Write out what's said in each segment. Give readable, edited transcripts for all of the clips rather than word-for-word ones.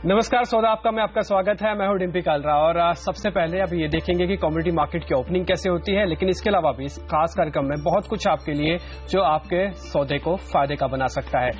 नमस्कार सौदा आपका में आपका स्वागत है। मैं हूं डिम्पी कालरा और सबसे पहले अभी ये देखेंगे कि कमोडिटी मार्केट की ओपनिंग कैसे होती है, लेकिन इसके अलावा भी इस खास कार्यक्रम में बहुत कुछ आपके लिए जो आपके सौदे को फायदे का बना सकता है।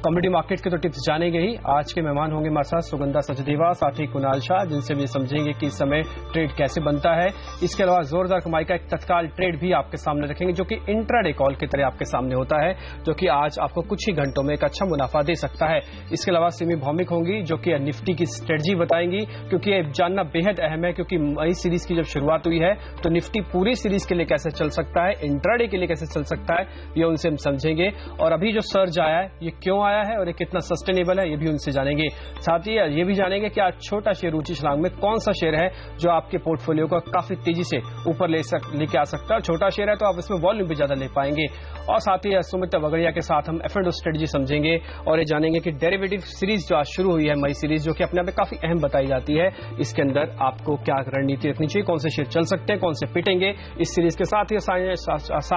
कमोडिटी मार्केट के तो टिप्स जानेंगे ही। आज के मेहमान होंगे हमारे साथ सुगंधा सचदेवा, साथ ही कुणाल शाह, जिनसे भी समझेंगे कि इस समय ट्रेड कैसे बनता है। इसके अलावा जोरदार कमाई का एक तत्काल ट्रेड भी आपके सामने रखेंगे जो कि इंट्राडे कॉल की तरह आपके सामने होता है, जो कि आज आपको कुछ ही घंटों में एक अच्छा मुनाफा दे सकता है। इसके अलावा सिमी भौमिक होंगी जो कि निफ्टी की स्ट्रेटजी बताएंगी, क्योंकि ये जानना बेहद अहम है, क्योंकि मई सीरीज की जब शुरुआत हुई है तो निफ्टी पूरी सीरीज के लिए कैसे चल सकता है, इंट्राडे के लिए कैसे चल सकता है, ये उनसे हम समझेंगे। और अभी जो सर्ज आया है ये क्यों आया है और ये कितना सस्टेनेबल है, ये भी उनसे जानेंगे। साथ ही ये भी जानेंगे कि आज छोटा शेयर ऊंची छलांग में कौन सा शेयर है जो आपके पोर्टफोलियो को काफी तेजी से ऊपर लेके आ सकता है। छोटा शेयर है तो आप इसमें वॉल्यूम भी ज्यादा ले पाएंगे। और साथ ही सुमित वगड़िया के साथ हम एफ&ओ स्ट्रेटजी समझेंगे और ये जानेंगे कि डेरिवेटिव सीरीज जो आज शुरू हुई है, मई सीरीज, जो कि अपने आप में काफी अहम बताई जाती है, इसके अंदर आपको क्या रणनीति रखनी चाहिए, कौन से शेयर चल सकते हैं, कौन से पिटेंगे इस सीरीज के साथ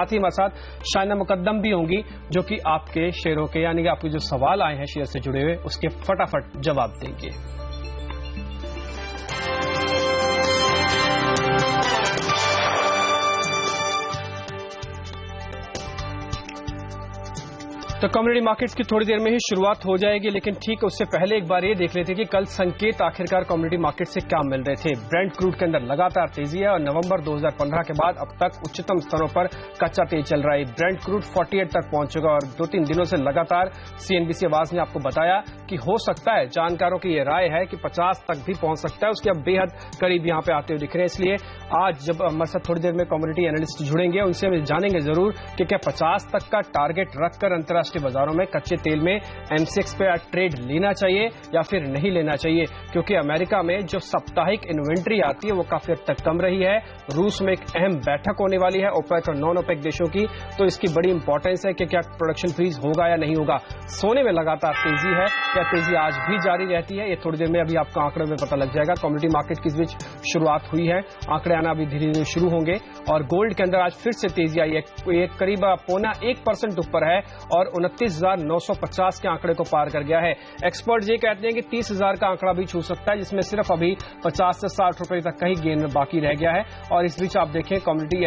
ही हमारे साथ शाइना मुकद्दम भी होंगी जो कि आपके शेयरों के यानी कि आपके जो सवाल आए हैं शेयर से जुड़े हुए उसके फटाफट जवाब देंगे। तो कमोडिटी मार्केट्स की थोड़ी देर में ही शुरुआत हो जाएगी, लेकिन ठीक उससे पहले एक बार ये देख लेते हैं कि कल संकेत आखिरकार कमोडिटी मार्केट से क्या मिल रहे थे। ब्रेंट क्रूड के अंदर लगातार तेजी है और नवंबर 2015 के बाद अब तक उच्चतम स्तरों पर कच्चा तेल चल रहा है। ब्रेंट क्रूड 48 तक पहुंच चुका और 2-3 दिनों से लगातार सीएनबीसी आवाज ने आपको बताया कि हो सकता है, जानकारों की यह राय है कि 50 तक भी पहुंच सकता है। उसके अब बेहद करीब यहां पे आते हुए दिख रहे हैं। इसलिए आज जब हमारे साथ थोड़ी देर में कमोडिटी एनालिस्ट जुड़ेंगे उनसे हम जानेंगे जरूर कि क्या 50 तक का टारगेट रखकर अंतर्राष्ट्रीय बाजारों में कच्चे तेल में एमसीएक्स पे ट्रेड लेना चाहिए या फिर नहीं लेना चाहिए, क्योंकि अमेरिका में जो साप्ताहिक इन्वेंट्री आती है वो काफी हद तक कम रही है। रूस में एक अहम बैठक होने वाली है ओपेक और नॉन ओपेक देशों की, तो इसकी बड़ी इंपॉर्टेंस है कि क्या प्रोडक्शन फ्रीज होगा या नहीं होगा। सोने में लगातार तेजी है, क्या तेजी आज भी जारी रहती है, ये थोड़ी देर में अभी आपको आंकड़े में पता लग जाएगा। कमोडिटी मार्केट की इस बीच शुरुआत हुई है, आंकड़े आना अभी धीरे धीरे शुरू होंगे। और गोल्ड के अंदर आज फिर से तेजी आई है, करीब 0.25% ऊपर है और 29,950 के आंकड़े को पार कर गया है। एक्सपर्ट ये कहते हैं कि 30,000 का आंकड़ा भी छू सकता है, जिसमें सिर्फ अभी 50 से 60 रुपए तक का ही गेन बाकी रह गया है। और इस बीच आप देखें कमोडिटी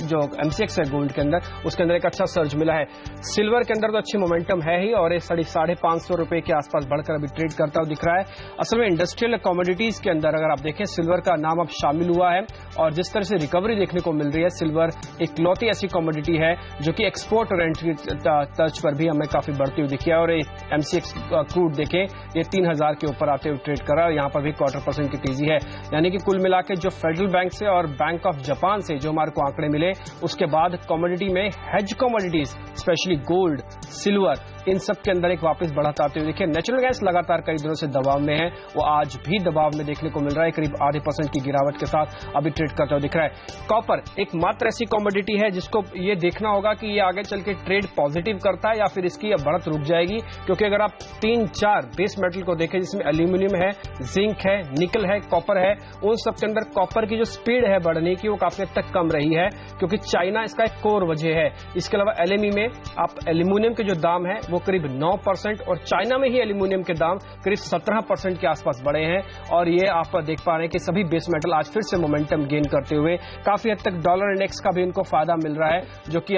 जो एमसीएक्स है गोल्ड के अंदर, उसके अंदर एक अच्छा सर्ज मिला है। सिल्वर के अंदर तो अच्छी मोमेंटम है ही और 550 रुपए के आसपास बढ़कर अभी ट्रेड करता हुआ दिख रहा है। असल में इंडस्ट्रियल कमोडिटीज के अंदर अगर आप देखें सिल्वर का नाम अब शामिल हुआ है और जिस तरह से रिकवरी देखने को मिल रही है, सिल्वर एक लौती ऐसी कमोडिटी है जो कि एक्सपोर्ट और एंट्री तर्ज पर भी हमें काफी बढ़ती हुई दिखी है। और एमसीएक्स क्रूड देखें ये 3,000 के ऊपर आते हुए ट्रेड कर रहा है और यहाँ पर भी 0.25% की तेजी है। यानी कि कुल मिला के जो फेडरल बैंक से और बैंक ऑफ जापान से जो हमारे को आंकड़े मिले, उसके बाद कमोडिटी में hedge commodities specially gold, silver, इन सब के अंदर एक वापस बढ़त आते हुए देखिए। नेचुरल गैस लगातार कई दिनों से दबाव में है, वो आज भी दबाव में देखने को मिल रहा है, करीब 0.5% की गिरावट के साथ अभी ट्रेड करता हुआ दिख रहा है। कॉपर एकमात्र ऐसी कमोडिटी है जिसको ये देखना होगा कि ये आगे चल के ट्रेड पॉजिटिव करता है या फिर इसकी बढ़त रुक जाएगी, क्योंकि अगर आप 3-4 बेस मेटल को देखें जिसमें एल्यूमिनियम है, जिंक है, निकल है, कॉपर है, उन सब के अंदर कॉपर की जो स्पीड है बढ़ने की वो काफी हद तक कम रही है, क्योंकि चाइना इसका एक कोर वजह है। इसके अलावा एलएमई में आप एल्यूमिनियम के जो दाम है वो करीब 9% और चाइना में ही एल्यूमिनियम के दाम करीब 17% के आसपास बढ़े हैं। और ये आप देख पा रहे हैं कि सभी बेस मेटल आज फिर से मोमेंटम गेन करते हुए काफी हद तक डॉलर इंडेक्स का भी इनको फायदा मिल रहा है, जो कि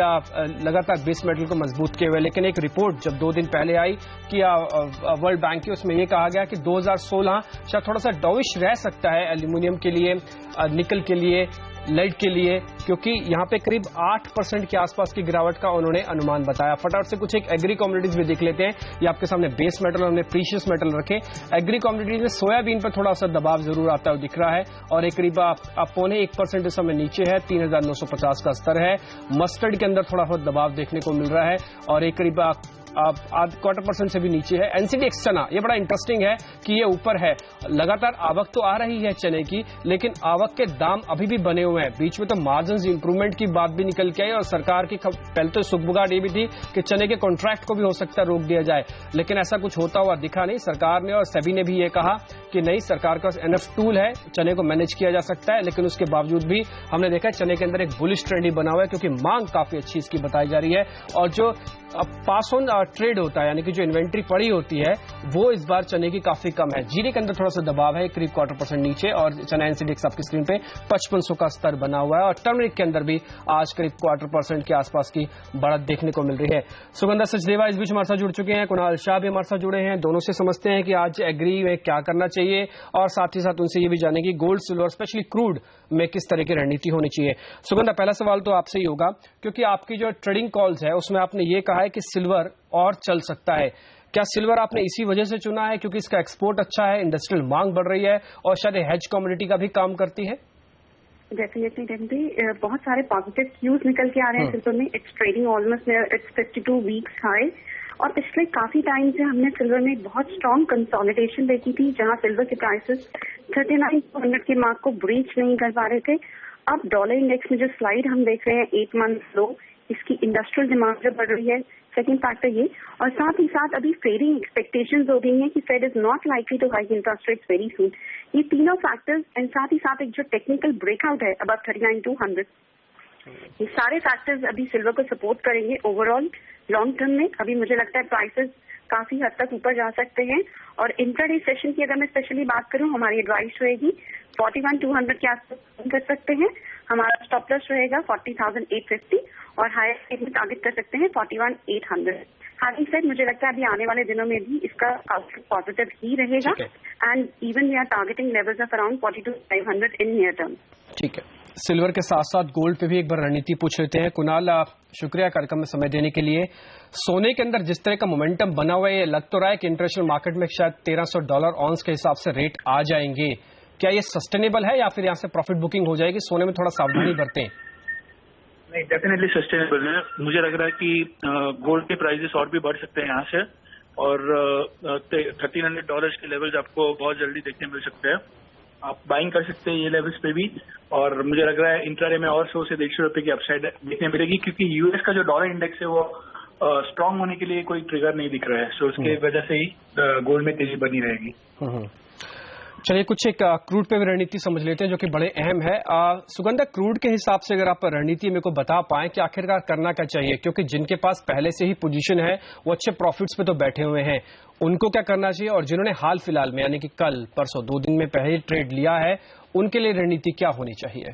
लगातार बेस मेटल को मजबूत किए हुए। लेकिन एक रिपोर्ट जब 2 दिन पहले आई कि वर्ल्ड बैंक की, उसमें यह कहा गया कि 2016 शायद थोड़ा सा डॉविश रह सकता है एल्यूमिनियम के लिए, निकल के लिए, लेड के लिए, क्योंकि यहां पे करीब 8% के आसपास की गिरावट का उन्होंने अनुमान बताया। फटाफट से कुछ एक एग्री कमोडिटीज भी देख लेते हैं। ये आपके सामने बेस मेटल और हमने प्रीशियस मेटल रखे। एग्री कमोडिटीज में सोयाबीन पर थोड़ा सा दबाव जरूर आता हुआ दिख रहा है और एक करीब 0.25% इस समय नीचे है, 3,950 का स्तर है। मस्टर्ड के अंदर थोड़ा बहुत दबाव देखने को मिल रहा है और एक करीब 0.25% से भी नीचे है। एनसीडीएक्स चना, ये बड़ा इंटरेस्टिंग है कि ये ऊपर है। लगातार आवक तो आ रही है चने की, लेकिन आवक के दाम अभी भी बने हुए हैं। बीच में तो मार्जिन इंप्रूवमेंट की बात भी निकल के आई और सरकार की पहले तो सुगबुगाहट ये भी थी कि चने के कॉन्ट्रैक्ट को भी हो सकता है रोक दिया जाए, लेकिन ऐसा कुछ होता हुआ दिखा नहीं। सरकार ने और सेबी ने भी ये कहा कि नहीं, सरकार का एनएफ टूल है, चने को मैनेज किया जा सकता है, लेकिन उसके बावजूद भी हमने देखा है चने के अंदर एक बुलिश ट्रेंड ही बना हुआ है, क्योंकि मांग काफी अच्छी इसकी बताई जा रही है। और जो पास ऑन ट्रेड होता है, यानी कि जो इन्वेंट्री पड़ी होती है वो इस बार चने की काफी कम है। जीरे के अंदर थोड़ा सा दबाव है, करीब 0.25% नीचे, और चना एनसीडीएक्स आपकी स्क्रीन पे 5500 का स्तर बना हुआ है। और टर्मरिक के अंदर भी आज करीब 0.25% के आसपास की बढ़त देखने को मिल रही है। सुगंधा सचदेवा इस बीच हमारे साथ जुड़ चुके हैं, कुणाल शाह भी हमारे साथ जुड़े हैं। दोनों से समझते हैं कि आज एग्री में क्या करना चाहिए, और साथ ही साथ उनसे ये भी जाने कि गोल्ड, सिल्वर, स्पेशली क्रूड में किस तरह की रणनीति होनी चाहिए। सुगंधा, पहला सवाल तो आपसे ही होगा, क्योंकि आपकी जो ट्रेडिंग कॉल्स है उसमें आपने ये कहा है कि सिल्वर और चल सकता है। क्या सिल्वर आपने इसी वजह से चुना है क्योंकि इसका एक्सपोर्ट अच्छा है, इंडस्ट्रियल मांग बढ़ रही है, और शायद हेज कमोडिटी का भी काम करती है? डेफिनेटली बहुत सारे पॉजिटिव क्यूज निकल के आ रहे हैं सिल्वर में। It's trading almost it's 52 weeks high, और पिछले काफी टाइम से हमने सिल्वर में बहुत स्ट्रॉन्ग कंसोलिडेशन देखी थी, जहां सिल्वर के प्राइसेस 3900 के मार्क को ब्रीच नहीं कर पा रहे थे। अब डॉलर इंडेक्स में जो स्लाइड हम देख रहे हैं 8 मंथ लो, इसकी इंडस्ट्रियल डिमांड जो बढ़ रही है, सेकेंड फैक्टर ये, और साथ ही साथ अभी ट्रेडिंग एक्सपेक्टेशंस हो गई हैं कि Fed is not likely to hike interest rates very soon. ये तीनों फैक्टर्स एंड साथ ही साथ एक जो टेक्निकल ब्रेकआउट है अबव 39,200, ये सारे फैक्टर्स अभी सिल्वर को सपोर्ट करेंगे ओवरऑल लॉन्ग टर्म में। अभी मुझे लगता है प्राइसेस काफी हद तक ऊपर जा सकते हैं, और इंट्राडे सेशन की अगर मैं स्पेशली बात करूं, हमारी एडवाइस रहेगी 41,200 के आसपास कर सकते हैं। हमारा स्टॉप लॉस रहेगा 40,850, और हायर साइड में टारगेट कर सकते हैं 41,800। हैविंग सेड, मुझे लगता है अभी आने वाले दिनों में भी इसका आउटलुक पॉजिटिव ही रहेगा, and even we are targeting levels of around 42,500 in near term. ठीक है, सिल्वर के साथ साथ गोल्ड पे भी एक बार रणनीति पूछ लेते हैं। कुणाल, शुक्रिया कार्यक्रम में समय देने के लिए। सोने के अंदर जिस तरह का मोमेंटम बना हुआ है, ये लग तो रहा है कि इंटरनेशनल मार्केट में शायद $1,300 ऑन्स के हिसाब से रेट आ जाएंगे। क्या ये सस्टेनेबल है या फिर यहाँ से प्रॉफिट बुकिंग हो जाएगी? सोने में थोड़ा सावधानी बरतें। नहीं, डेफिनेटली सस्टेनेबल है। मुझे लग रहा है कि गोल्ड के प्राइसेस और भी बढ़ सकते हैं यहाँ से, और $1,300 के लेवल्स आपको बहुत जल्दी देखने मिल सकते हैं। आप बाइंग कर सकते हैं ये लेवल्स पे भी, और मुझे लग रहा है इंट्राडे में और 100 से 150 रुपए की अपसाइड देखने मिलेगी, क्योंकि यूएस का जो डॉलर इंडेक्स है वो स्ट्रांग होने के लिए कोई ट्रिगर नहीं दिख रहा है, सो उसके वजह से ही गोल्ड में तेजी बनी रहेगी। चलिए, कुछ एक क्रूड पे भी रणनीति समझ लेते हैं जो कि बड़े अहम है। सुगंधा, क्रूड के हिसाब से अगर आप रणनीति मेरे को बता पाएं कि आखिरकार करना क्या चाहिए, क्योंकि जिनके पास पहले से ही पोजीशन है वो अच्छे प्रॉफिट्स पे तो बैठे हुए हैं, उनको क्या करना चाहिए, और जिन्होंने हाल फिलहाल में यानी कि कल परसों 2 दिन में पहले ट्रेड लिया है, उनके लिए रणनीति क्या होनी चाहिए?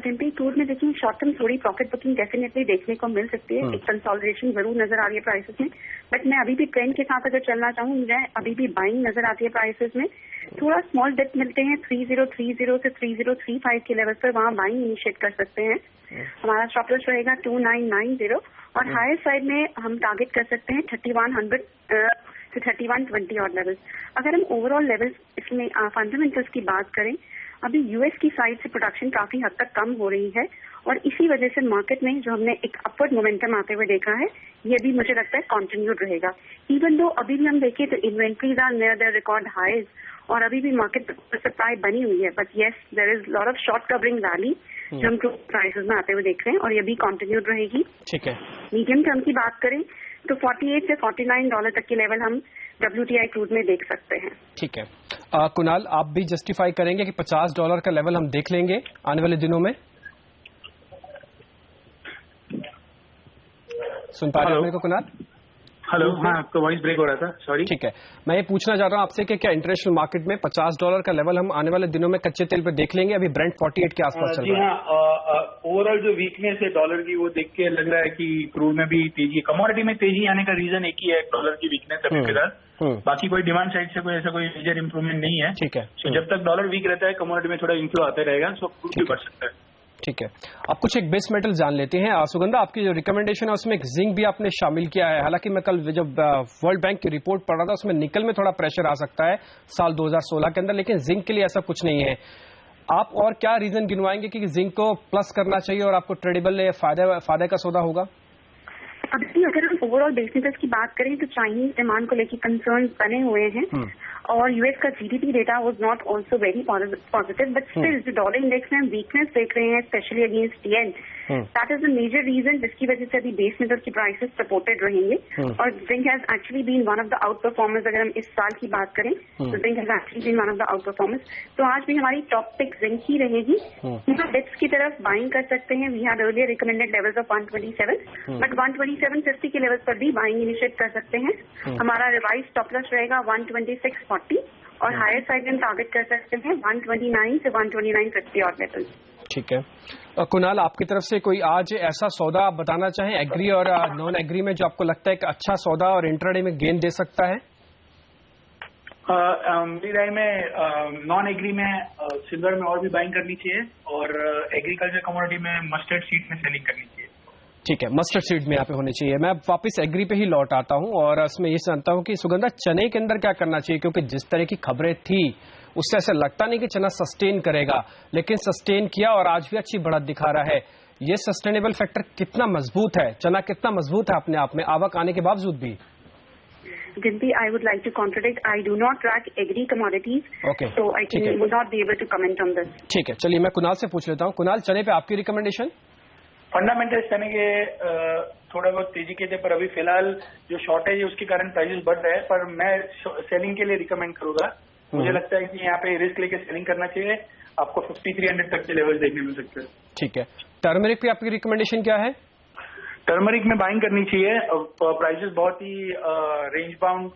टेम्पी क्रूड में देखिए शॉर्ट टर्म थोड़ी प्रॉफिट बुकिंग डेफिनेटली देखने को मिल सकती है। एक कंसोलिडेशन जरूर नजर आ रही है प्राइसेस में, बट मैं अभी भी ट्रेंड के साथ अगर चलना चाहूँ, मुझे अभी भी बाइंग नजर आती है प्राइसेस में। थोड़ा स्मॉल डिप मिलते हैं 3030 से 3035 के लेवल पर, वहाँ बाइंग इनिशिएट कर सकते हैं। हमारा स्टॉप लॉस रहेगा 2990, और हायर साइड में हम टारगेट कर सकते हैं 3100 से 3120 और लेवल्स। अगर हम ओवरऑल लेवल्स इसमें फंडामेंटल्स की बात करें, अभी यूएस की साइड से प्रोडक्शन काफी हद तक कम हो रही है, और इसी वजह से मार्केट में जो हमने एक अपवर्ड मोमेंटम आते हुए देखा है, ये भी मुझे लगता है कंटिन्यूड रहेगा। इवन दो अभी भी हम देखें तो inventories are near the record highs, और अभी भी मार्केट सप्लाई बनी हुई है, but yes there is lot of short covering rally जो हम प्राइसेस में आते हुए देख रहे हैं, और ये भी कंटिन्यूड रहेगी। ठीक है, मीडियम टर्म की बात करें तो 48 से 49 डॉलर तक के लेवल हम WTI क्रूड में देख सकते हैं। ठीक है, कुणाल, आप भी जस्टिफाई करेंगे कि $50 का लेवल हम देख लेंगे आने वाले दिनों में? सुन पा रहे हैं मेरे को कुणाल? हेलो, हाँ, आपका वॉइस ब्रेक हो रहा था, सॉरी। ठीक है, मैं ये पूछना चाह रहा हूँ आपसे कि क्या इंटरनेशनल मार्केट में $50 का लेवल हम आने वाले दिनों में कच्चे तेल पे देख लेंगे? अभी ब्रेंट 48 के आसपास चल रहा है। जी हाँ, ओवरऑल जो वीकनेस है डॉलर की, वो देख के लग रहा है कि क्रूड में भी तेजी, कमोडिटी में तेजी आने का रीजन एक ही है, डॉलर की वीकनेस अभी फिलहाल। बाकी कोई डिमांड साइड से कोई ऐसा कोई मेजर इंप्रूवमेंट नहीं है। ठीक है, तो जब तक डॉलर वीक रहता है, कमोडिटी में थोड़ा इन्फ्लो आता रहेगा, सो क्रूड भी बढ़ सकता है। ठीक है, अब कुछ एक बेस मेटल जान लेते हैं। सुगंधा, आपकी जो रिकमेंडेशन है उसमें एक जिंक भी आपने शामिल किया है। हालांकि मैं कल जब वर्ल्ड बैंक की रिपोर्ट पढ़ रहा था, उसमें निकल में थोड़ा प्रेशर आ सकता है साल 2016 के अंदर, लेकिन जिंक के लिए ऐसा कुछ नहीं है। आप और क्या रीजन गिनवाएंगे कि जिंक को प्लस करना चाहिए और आपको ट्रेडेबल फायदे का सौदा होगा? अभी अगर हम ओवरऑल बेस मेटल्स की बात करें तो चाइनीज डिमांड को लेकर कंसर्न बने हुए हैं, और यूएस का GDP data was not also very positive, but still जो डॉलर इंडेक्स में हम वीकनेस देख रहे हैं specially against yen, that is the major reason जिसकी वजह से अभी बेस मेटल की प्राइसेस सपोर्टेड रहेंगे। और zinc has actually been one of the out performers. अगर हम इस साल की बात करें तो zinc has actually been one of the out performers. तो आज भी हमारी टॉप पिक जिंक ही रहेगी। यहाँ डिप्स की तरफ बाइंग कर सकते हैं। We had earlier recommended levels of 127, but 127.50 के लेवल्स पर भी बाइंग इनिशिएट कर सकते हैं। हमारा रिवाइज स्टॉप लॉस रहेगा 126.40 और हायर साइड में टारगेट कर सकते हैं 129 से 129.50 और लेवल। ठीक है कुणाल, आपकी तरफ से कोई आज ऐसा सौदा आप बताना चाहें एग्री और नॉन एग्री में जो आपको लगता है कि अच्छा सौदा और इंट्राडे में गेन दे सकता है? मेरी राय में नॉन एग्री में सिल्वर में और भी बाइंग करनी चाहिए और एग्रीकल्चर कमोडिटी में मस्टर्ड सीड में सेलिंग करनी चाहिए। ठीक है, मस्टर्ड सीड में यहाँ पे होनी चाहिए। मैं वापस एग्री पे ही लौट आता हूँ और इसमें ये जानता हूँ कि सुगंधा चने के अंदर क्या करना चाहिए, क्योंकि जिस तरह की खबरें थी उससे ऐसा लगता नहीं कि चना सस्टेन करेगा, लेकिन सस्टेन किया और आज भी अच्छी बढ़त दिखा रहा है। ये सस्टेनेबल फैक्टर कितना मजबूत है, चना कितना मजबूत है अपने आप में आवक आने के बावजूद भी? Ginti, I would like to contradict. I do not track agri commodities, okay. So I would not be able to comment on this. ठीक है, चलिए मैं कुणाल से पूछ लेता हूँ। कुणाल, चने पे आपकी रिकमेंडेशन? फंडामेंटल चने के थोड़ा बहुत तेजी के थे, पर अभी फिलहाल जो शॉर्टेज है उसके कारण प्राइसेस बढ़ रहे हैं, पर मैं सेलिंग के लिए रिकमेंड करूंगा। मुझे लगता है कि यहाँ पे रिस्क लेके सेलिंग करना चाहिए। आपको 5300 तक के लेवल देखने मिल सकते हैं। ठीक है, टर्मरिक पे आपकी रिकमेंडेशन क्या है? टर्मरिक में बाइंग करनी चाहिए। प्राइसेस बहुत ही रेंज बाउंड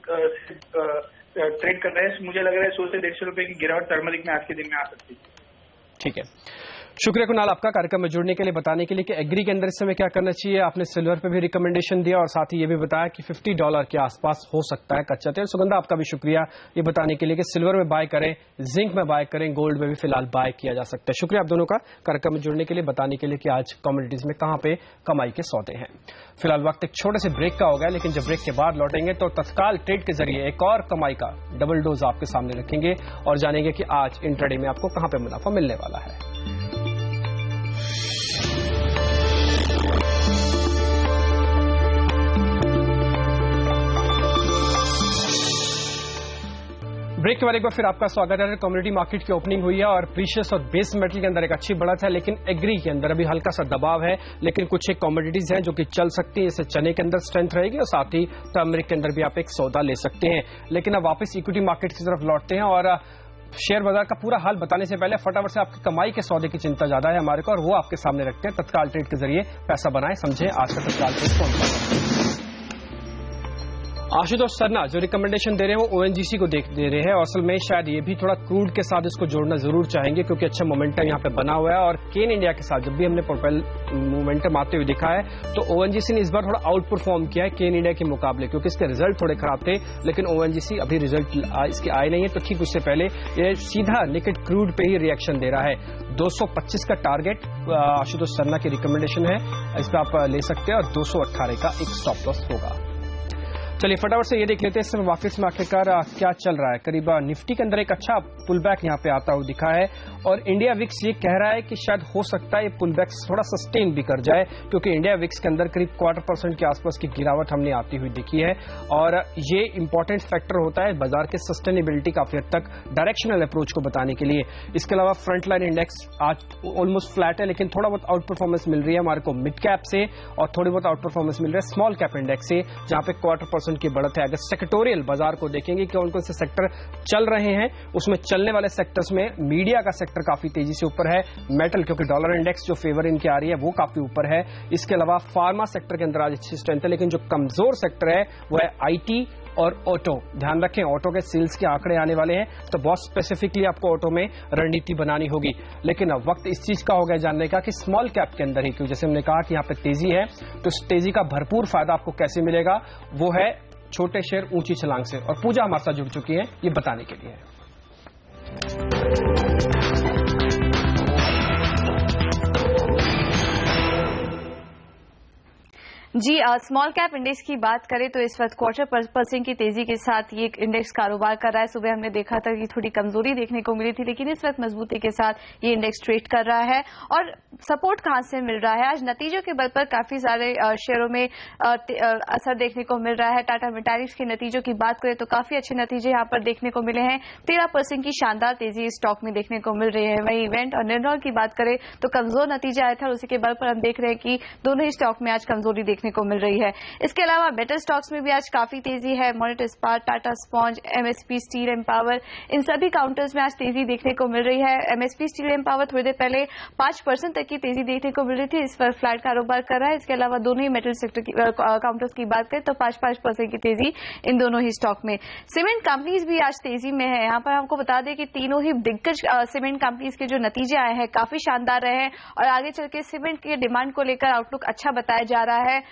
ट्रेड कर रहे हैं। मुझे लग रहा है 100 से 150 रुपए की गिरावट टर्मरिक में आज के दिन में आ सकती है। ठीक है, शुक्रिया कुणाल आपका कार्यक्रम में जुड़ने के लिए, बताने के लिए कि एग्री के अंदर इस समय क्या करना चाहिए। आपने सिल्वर पे भी रिकमेंडेशन दिया और साथ ही ये भी बताया कि $50 के आसपास हो सकता है कच्चा तेल। सुगंधा आपका भी शुक्रिया ये बताने के लिए कि सिल्वर में बाय करें, जिंक में बाय करें, गोल्ड में भी फिलहाल बाय किया जा सकता है। शुक्रिया आप दोनों का कार्यक्रम में जुड़ने के लिए, बताने के लिए कि आज कमोडिटीज में कहां पे कमाई के सौदे हैं। फिलहाल वक्त एक छोटे से ब्रेक का हो गया, लेकिन जब ब्रेक के बाद लौटेंगे तो तत्काल ट्रेड के जरिए एक और कमाई का डबल डोज आपके सामने रखेंगे और जानेंगे कि आज इंट्राडे में आपको कहां पे मुनाफा मिलने वाला है। ब्रेक के बाद एक बार फिर आपका स्वागत है। कम्युनिटी मार्केट की ओपनिंग हुई है और प्रीशियस और बेस मेटल के अंदर एक अच्छी बढ़त है, लेकिन एग्री के अंदर अभी हल्का सा दबाव है। लेकिन कुछ एक कमोडिटीज हैं जो कि चल सकती है, जैसे चने के अंदर स्ट्रेंथ रहेगी और साथ ही टर्मरिक के अंदर भी आप एक सौदा ले सकते हैं। लेकिन अब वापस इक्विटी मार्केट की तरफ लौटते हैं और शेयर बाजार का पूरा हाल बताने से पहले फटाफट से आपकी कमाई के सौदे की चिंता ज्यादा है हमारे को, और वो आपके सामने रखते हैं। तत्काल ट्रेड के जरिए पैसा बनाएं, समझें आज का तत्काल ट्रेड कौन सा है। आशुतोष सरना जो रिकमेंडेशन दे रहे हैं वो ओएनजीसी को दे रहे हैं, और असल में शायद ये भी थोड़ा क्रूड के साथ इसको जोड़ना जरूर चाहेंगे क्योंकि अच्छा मोमेंटम यहाँ पे बना हुआ है। और केन इंडिया के साथ जब भी हमने प्रोपेल मोमेंटम आते हुए दिखा है तो ओएनजीसी ने इस बार थोड़ा आउट परफॉर्म किया है केन इंडिया के मुकाबले, क्योंकि इसके रिजल्ट थोड़े खराब थे। लेकिन ओएनजीसी अभी रिजल्ट इसके आए नहीं है, तो ठीक उससे पहले ये सीधा निकट क्रूड पे ही रिएक्शन दे रहा है। 225 का टारगेट आशुतोष सरना की रिकमेंडेशन है, इस पर आप ले सकते हैं, और 218 का एक स्टॉप लॉस होगा। चलिए फटाफट से ये देख लेते हैं इस समय मार्केट्स में आखिरकार क्या चल रहा है। करीब निफ्टी के अंदर एक अच्छा पुल बैक यहाँ पे आता हुआ दिखा है, और इंडिया विक्स ये कह रहा है कि शायद हो सकता है ये पुल बैक थोड़ा सस्टेन भी कर जाए, क्योंकि इंडिया विक्स के अंदर करीब 0.25% के आसपास की गिरावट हमने आती हुई दिखी है। और ये इंपॉर्टेंट फैक्टर होता है बाजार के सस्टेनेबिलिटी काफी हद तक डायरेक्शनल अप्रोच को बताने के लिए। इसके अलावा फ्रंट लाइन इंडेक्स आज ऑलमोस्ट फ्लैट है, लेकिन थोड़ा बहुत आउट परफॉर्मेंस मिल रही है हमारे को मिड कैप से, और थोड़ी बहुत आउट परफॉर्मेंस मिल रहा है स्मॉल कैप इंडेक्स से, जहां पे 0.25% की बढ़त है। अगर सेक्टोरियल बाजार को देखेंगे कि कौन कौन से सेक्टर चल रहे हैं, उसमें चलने वाले सेक्टर्स में मीडिया का सेक्टर काफी तेजी से ऊपर है, मेटल क्योंकि डॉलर इंडेक्स जो फेवर इनकी आ रही है वो काफी ऊपर है। इसके अलावा फार्मा सेक्टर के अंदर आज अच्छी स्ट्रेंथ है, लेकिन जो कमजोर सेक्टर है वो है आईटी और ऑटो। ध्यान रखें ऑटो के सेल्स के आंकड़े आने वाले हैं, तो बहुत स्पेसिफिकली आपको ऑटो में रणनीति बनानी होगी। लेकिन अब वक्त इस चीज का हो गया जानने का कि स्मॉल कैप के अंदर ही, क्योंकि जैसे हमने कहा कि यहाँ पे तेजी है, तो इस तेजी का भरपूर फायदा आपको कैसे मिलेगा, वो है छोटे शेयर ऊंची छलांग से। और पूजा हमारे साथ जुड़ चुकी है ये बताने के लिए। जी, स्मॉल कैप इंडेक्स की बात करें तो इस वक्त 0.25% की तेजी के साथ ये इंडेक्स कारोबार कर रहा है। सुबह हमने देखा था कि थोड़ी कमजोरी देखने को मिली थी, लेकिन इस वक्त मजबूती के साथ ये इंडेक्स ट्रेड कर रहा है। और सपोर्ट कहां से मिल रहा है? आज नतीजों के बल पर काफी सारे शेयरों में असर देखने को मिल रहा है। टाटा मोटर्स के नतीजों की बात करें तो काफी अच्छे नतीजे यहां पर देखने को मिले हैं। 13% की शानदार तेजी स्टॉक में देखने को मिल रही है। वहीं इवेंट और निर्नॉल की बात करें तो कमजोर नतीजा आया था, उसी के बल पर हम देख रहे हैं कि दोनों ही स्टॉक में आज कमजोरी देखने को मिल रही है। इसके अलावा बेटर स्टॉक्स में भी आज काफी तेजी है। Monnet Ispat, Tata sponge, MSP steel and power, इन सभी काउंटर्स में आज तेजी देखने को मिल रही है। एमएसपी स्टील एंड पावर थोड़ी देर पहले 5% तक की तेजी देखने को मिल रही थी, इस पर फ्लैट कारोबार कर रहा है। इसके अलावा दोनों ही मेटल सेक्टर की काउंटर्स की बात करें तो 5% की तेजी इन दोनों ही स्टॉक में। सीमेंट कंपनीज भी आज तेजी में है। यहाँ पर हमको बता दें कि तीनों ही दिग्गज सीमेंट कंपनीज के जो नतीजे आए हैं काफी शानदार रहे हैं और आगे चल के सीमेंट के डिमांड को लेकर आउटलुक अच्छा बताया जा रहा है।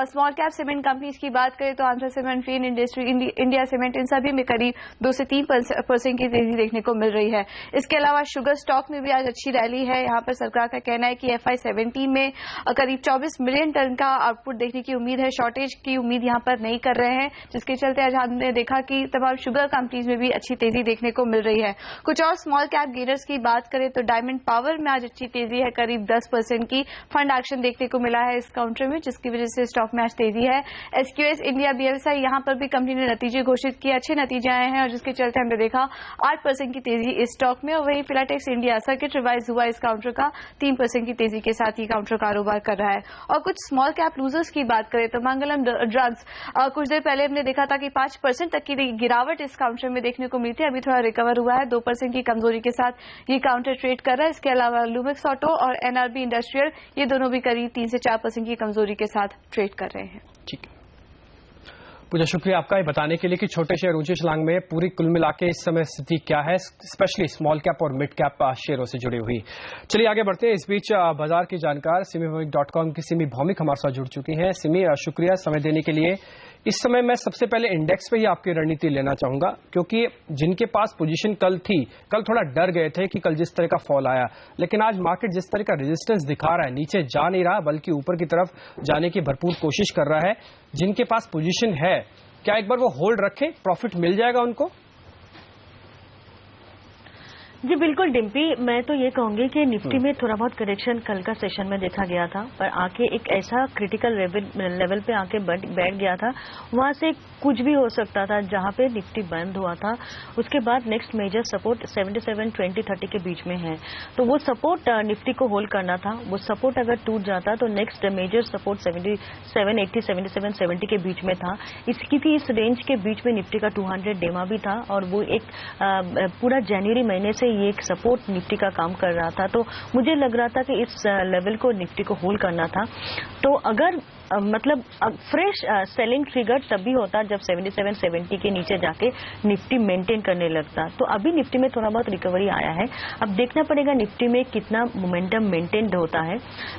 स्मॉल कैप सीमेंट कंपनीज की बात करें तो Andhra cement, green industry, India cement, इन सभी में करीब 2 से 3% की तेजी देखने को मिल रही है। इसके अलावा शुगर स्टॉक में भी आज अच्छी रैली है। यहाँ पर सरकार का कहना है कि FY17 में करीब 24 मिलियन टन का आउटपुट देखने की उम्मीद है। शॉर्टेज की उम्मीद यहाँ पर नहीं कर रहे हैं, जिसके चलते आज हमने देखा कि तमाम शुगर कंपनीज में भी अच्छी तेजी देखने को मिल रही है। कुछ और स्मॉल कैप गेनर्स की बात करें तो डायमंड पावर में आज अच्छी तेजी है, करीब 10% की फंड एक्शन देखने को मिला है इस काउंटर में, जिसकी वजह से स्टॉक में आज तेजी है। SQS इंडिया BFSI, यहाँ पर भी कंपनी ने नतीजे घोषित किए, अच्छे नतीजे आए हैं और जिसके चलते हमने देखा 8% की तेजी इस स्टॉक में। और वहीं फिलाटेक्स इंडिया सर्किट रिवाइज हुआ इस काउंटर का 3% की तेजी के साथ ही काउंटर कारोबार कर रहा है। और कुछ स्मॉल कैप लूजर्स की बात करें तो मंगलम ड्रग्स, कुछ देर पहले हमने देखा था कि 5% तक की गिरावट इस काउंटर में देखने को मिली थी, अभी थोड़ा रिकवर हुआ है। 2% की कमजोरी के साथ ये काउंटर ट्रेड कर रहा है। इसके अलावा लुमिक्स ऑटो और NRB इंडस्ट्रियल, ये दोनों भी करीब 3 से 4% की कमजोरी के साथ ट्रेड कर रहे हैं। ठीक है पूजा, शुक्रिया आपका ये बताने के लिए कि छोटे शेयर ऊंची छलांग में पूरी कुल मिला के इस समय स्थिति क्या है, स्पेशली स्मॉल कैप और मिड कैप शेयरों से जुड़ी हुई। चलिए आगे बढ़ते हैं। इस बीच बाजार की जानकार SIMI.com की सिमी भौमिक हमारे साथ जुड़ चुकी हैं। सिमी, शुक्रिया समय देने के लिए। इस समय मैं सबसे पहले इंडेक्स पे ही आपकी रणनीति लेना चाहूंगा, क्योंकि जिनके पास पोजीशन कल थी, कल थोड़ा डर गए थे कि कल जिस तरह का फॉल आया, लेकिन आज मार्केट जिस तरह का रेजिस्टेंस दिखा रहा है, नीचे जा नहीं रहा बल्कि ऊपर की तरफ जाने की भरपूर कोशिश कर रहा है। जिनके पास पोजीशन है, क्या एक बार वो होल्ड रखें, प्रॉफिट मिल जाएगा उनको? जी बिल्कुल डिम्पी, मैं तो ये कहूंगी कि निफ्टी में थोड़ा बहुत करेक्शन कल का सेशन में देखा गया था, पर आके एक ऐसा क्रिटिकल लेवल पे आके बैठ गया था, वहां से कुछ भी हो सकता था जहां पे निफ्टी बंद हुआ था। उसके बाद नेक्स्ट मेजर सपोर्ट 77, 20, 30 के बीच में है, तो वो सपोर्ट निफ्टी को होल्ड करना था। वो सपोर्ट अगर टूट जाता तो नेक्स्ट मेजर सपोर्ट 77, 80, 77, 70 के बीच में था। इसकी थी इस रेंज के बीच में निफ्टी का 200 डेमा भी था और वो एक पूरा जनवरी महीने से ये एक सपोर्ट निफ्टी का काम कर रहा था। तो मुझे लग रहा था कि इस लेवल को निफ्टी को होल्ड करना था। तो अगर मतलब फ्रेश सेलिंग ट्रिगर तभी होता जब 77, 70 के नीचे जाके निफ्टी मेंटेन करने लगता। तो अभी निफ्टी में थोड़ा बहुत रिकवरी आया है, अब देखना पड़ेगा निफ्टी में कितना मोमेंटम मेंटेन होता है।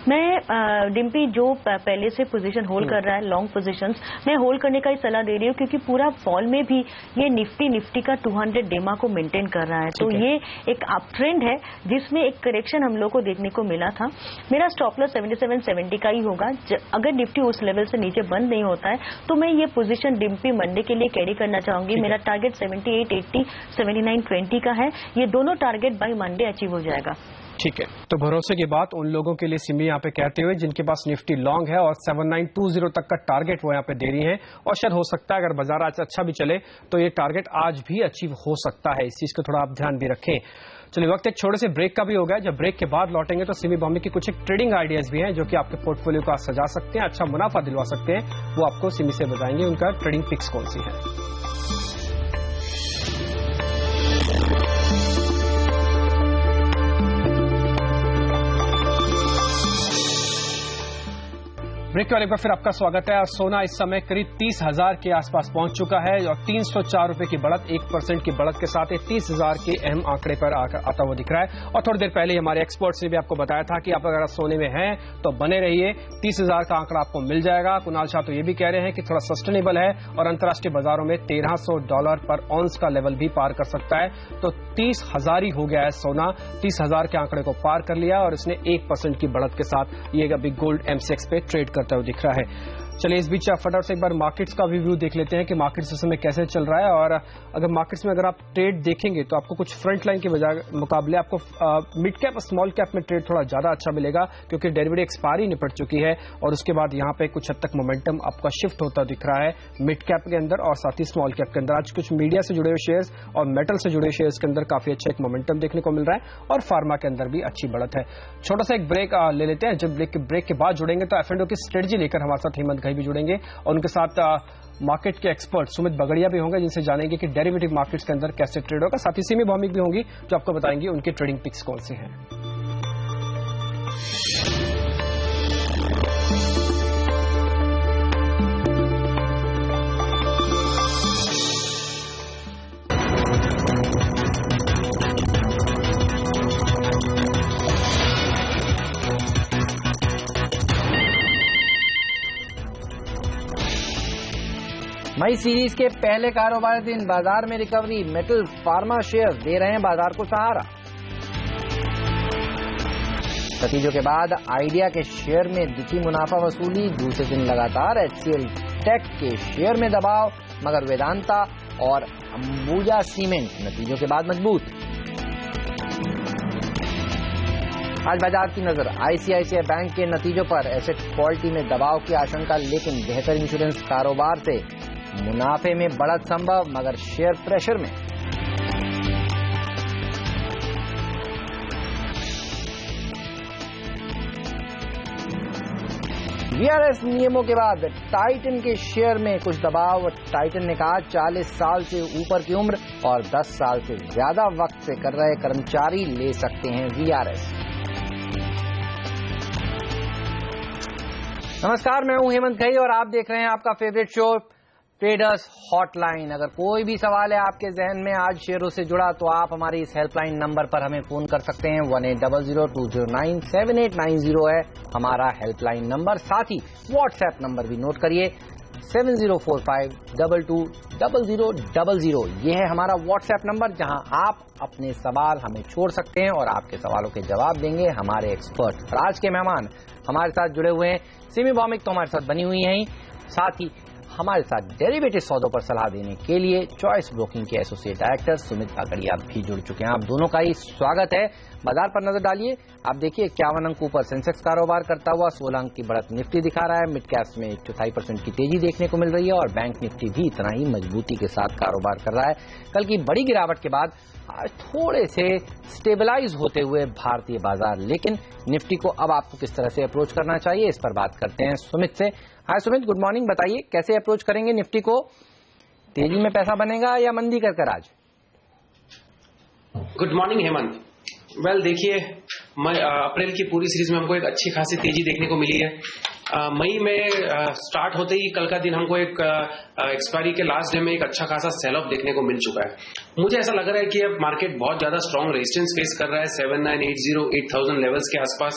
मैं डिम्पी जो पहले से पोजीशन होल्ड कर रहा है, लॉन्ग पोजीशंस, मैं होल्ड करने का ही सलाह दे रही हूँ, क्योंकि पूरा फॉल में भी ये निफ्टी का 200 डेमा को मेंटेन कर रहा है। तो ये एक अप ट्रेंड है जिसमें एक करेक्शन हम लोग को देखने को मिला था। मेरा स्टॉप लॉस 77, 70 का ही होगा। अगर निफ्टी उस लेवल से नीचे बंद नहीं होता है तो मैं ये पोजीशन डिम्पी मंडे के लिए कैरी करना चाहूंगी। मेरा टारगेट 78, 80, 79, 20 का है। ये दोनों टारगेट बाय मंडे अचीव हो जाएगा। ठीक है, तो भरोसे की बात उन लोगों के लिए सिमी यहाँ पे कहते हुए जिनके पास निफ्टी लॉन्ग है और 7920 तक का टारगेट वो यहाँ पे दे रही है, और शायद हो सकता है अगर बाजार आज अच्छा भी चले तो ये टारगेट आज भी अचीव हो सकता है। इस चीज को थोड़ा आप ध्यान भी रखें। चलिए वक्त एक छोटे से ब्रेक का भी हो गया। जब ब्रेक के बाद लौटेंगे तो सिमी भौमिक की कुछ एक ट्रेडिंग आइडियाज भी हैं जो कि आपके पोर्टफोलियो को सजा सकते हैं, अच्छा मुनाफा दिलवा सकते हैं। वो आपको सिमी से बताएंगे उनका ट्रेडिंग पिक्स कौन सी है। ब्रेक के बाद एक बार फिर आपका स्वागत है। सोना इस समय करीब 30,000 के आसपास पहुंच चुका है और 304 रुपए की बढ़त, 1% की बढ़त के साथ 30,000 के अहम आंकड़े पर आता हुआ दिख रहा है। और थोड़ी देर पहले हमारे एक्सपर्ट्स ने भी आपको बताया था कि आप अगर सोने में हैं तो बने रहिए, 30,000 का आंकड़ा आपको मिल जाएगा। कुणाल शाह तो ये भी कह रहे हैं कि थोड़ा सस्टेनेबल है और अंतर्राष्ट्रीय बाजारों में $1,300 पर ऑन्स का लेवल भी पार कर सकता है। तो 30,000 ही हो गया है सोना, 30,000 के आंकड़े को पार कर लिया और इसने 1% की बढ़त के साथ ये अभी गोल्ड MCX पे ट्रेड कर करता हुआ दिख रहा है। चलिए इस बीच फटाफट से एक बार मार्केट्स का भी व्यू देख लेते हैं कि मार्केट्स इस समय कैसे चल रहा है। और अगर मार्केट्स में अगर आप ट्रेड देखेंगे तो आपको कुछ फ्रंट लाइन के मुकाबले आपको मिड कैप और स्मॉल कैप में ट्रेड थोड़ा ज्यादा अच्छा मिलेगा, क्योंकि डेरिवेटिव एक्सपायरी निपट चुकी है और उसके बाद यहाँ पे कुछ हद तक मोमेंटम आपका शिफ्ट होता दिख रहा है मिड कैप के अंदर और साथ ही स्मॉल कैप के अंदर। आज कुछ मीडिया से जुड़े हुए शेयर्स और मेटल से जुड़े शेयर्स के अंदर काफी अच्छा एक मोमेंटम देखने को मिल रहा है और फार्मा के अंदर भी अच्छी बढ़त है। छोटा सा एक ब्रेक ले लेते हैं। जब ब्रेक के बाद जुड़ेंगे तो F&O की स्ट्रेटजी लेकर हमारे साथ हेमंत घई भी जुड़ेंगे और उनके साथ मार्केट के एक्सपर्ट सुमित बगड़िया भी होंगे, जिनसे जानेंगे कि डेरिवेटिव मार्केट्स के अंदर कैसे ट्रेड होगा। साथ ही सिमी भौमिक भी होंगी जो आपको बताएंगे उनके ट्रेडिंग पिक्स कौन से हैं। मई सीरीज के पहले कारोबार दिन बाजार में रिकवरी, मेटल फार्मा शेयर दे रहे हैं बाजार को सहारा। नतीजों के बाद आइडिया के शेयर में दिखी मुनाफा वसूली, दूसरे दिन लगातार HCL टेक के शेयर में दबाव, मगर वेदांता और अंबुजा सीमेंट नतीजों के बाद मजबूत। आज बाजार की नजर ICICI बैंक के नतीजों पर, एसेट क्वालिटी में दबाव की आशंका, लेकिन बेहतर इंश्योरेंस कारोबार से मुनाफे में बढ़त संभव, मगर शेयर प्रेशर में। VRS नियमों के बाद टाइटन के शेयर में कुछ दबाव। टाइटन ने कहा 40 साल से ऊपर की उम्र और 10 साल से ज्यादा वक्त से कर रहे कर्मचारी ले सकते हैं VRS। नमस्कार, मैं हूं हेमंत घई और आप देख रहे हैं आपका फेवरेट शो ट्रेडर्स हॉटलाइन। अगर कोई भी सवाल है आपके जहन में आज शेयरों से जुड़ा तो आप हमारी इस हेल्पलाइन नंबर पर हमें फोन कर सकते हैं। 1800-209-7890 है हमारा हेल्पलाइन नंबर। साथ ही व्हाट्सएप नंबर भी नोट करिए 7045220000। ये है हमारा व्हाट्सएप नंबर, जहां आप अपने सवाल हमें छोड़ सकते हैं और आपके सवालों के जवाब देंगे हमारे एक्सपर्ट। और आज के मेहमान हमारे साथ जुड़े हुए हैं, सिमी भौमिक तो हमारे साथ बनी हुई हैं ही, साथ ही हमारे साथ डेरिवेटिव सौदों पर सलाह देने के लिए चॉइस ब्रोकिंग के एसोसिएट डायरेक्टर सुमित बगड़िया भी जुड़ चुके हैं। आप दोनों का ही स्वागत है। बाजार पर नजर डालिए, आप देखिए 51 अंक ऊपर सेंसेक्स कारोबार करता हुआ, 16 अंक की बढ़त निफ्टी दिखा रहा है। मिड कैप्स में 1.4% की तेजी देखने को मिल रही है और बैंक निफ्टी भी इतना ही मजबूती के साथ कारोबार कर रहा है। कल की बड़ी गिरावट के बाद आज थोड़े से स्टेबलाइज होते हुए भारतीय बाजार, लेकिन निफ्टी को अब आपको किस तरह से अप्रोच करना चाहिए, इस पर बात करते हैं सुमित से। हाय सुमित, गुड मॉर्निंग। बताइए कैसे अप्रोच करेंगे निफ्टी को? तेजी में पैसा बनेगा या मंदी कर आज? Good morning Hemant. वेल देखिए, अप्रैल की पूरी सीरीज में हमको एक अच्छी खासी तेजी देखने को मिली है। मई में स्टार्ट होते ही कल का दिन हमको एक एक्सपायरी के लास्ट डे में एक अच्छा खासा सेल ऑफ देखने को मिल चुका है। मुझे ऐसा लग रहा है कि अब मार्केट बहुत ज्यादा स्ट्रॉन्ग रेजिस्टेंस फेस कर रहा है 7980 8000 लेवल्स के आसपास।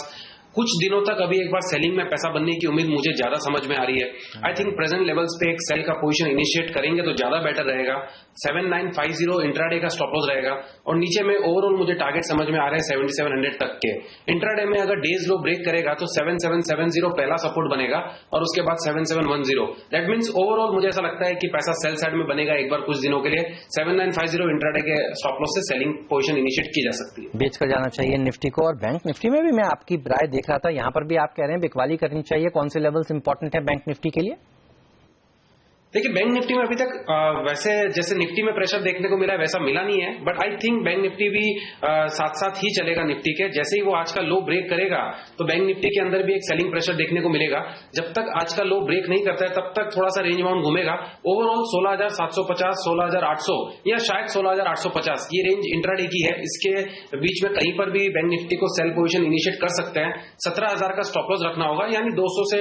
कुछ दिनों तक अभी एक बार सेलिंग में पैसा बनने की उम्मीद मुझे ज्यादा समझ में आ रही है। आई थिंक प्रेजेंट लेवल्स पे एक सेल का पोजीशन इनिशिएट करेंगे तो ज्यादा बेटर रहेगा। 7950 इंट्राडे का स्टॉप लॉस रहेगा और नीचे में ओवरऑल मुझे टारगेट समझ में आ रहे हैं 7700 तक के। इंट्राडे में अगर डेज लो ब्रेक करेगा तो 7770 पहला सपोर्ट बनेगा और उसके बाद 7710। दैट मीन्स ओवरऑल मुझे ऐसा लगता है कि पैसा सेल साइड में बनेगा एक बार कुछ दिनों के लिए। 7950 इंट्राडे के स्टॉप लॉस से सेलिंग पोजीशन इनिशिएट की जा सकती है। बेच कर जाना चाहिए निफ्टी को। और बैंक निफ्टी में भी मैं आपकी राय देख रहा था, यहां पर भी आप कह रहे हैं बिकवाली करनी चाहिए। कौन से लेवल्स इंपॉर्टेंट है बैंक निफ्टी के लिए? देखिए, बैंक निफ्टी में अभी तक वैसे जैसे निफ्टी में प्रेशर देखने को मिला है वैसा मिला नहीं है, but I think bank Nifty भी साथ साथ ही चलेगा निफ्टी के। जैसे ही वो आज का लो ब्रेक करेगा तो बैंक निफ्टी के अंदर भी एक सेलिंग प्रेशर देखने को मिलेगा। जब तक आज का लो ब्रेक नहीं करता है तब तक थोड़ा सा रेंज बाउंड घूमेगा। ओवरऑल 16750, 16800 या शायद 16850 ये रेंज इंट्राडे की है। इसके बीच में कहीं पर भी बैंक निफ्टी को सेल पोजीशन इनिशिएट कर सकते हैं। 17000 का स्टॉप लॉस रखना होगा, यानी 200 से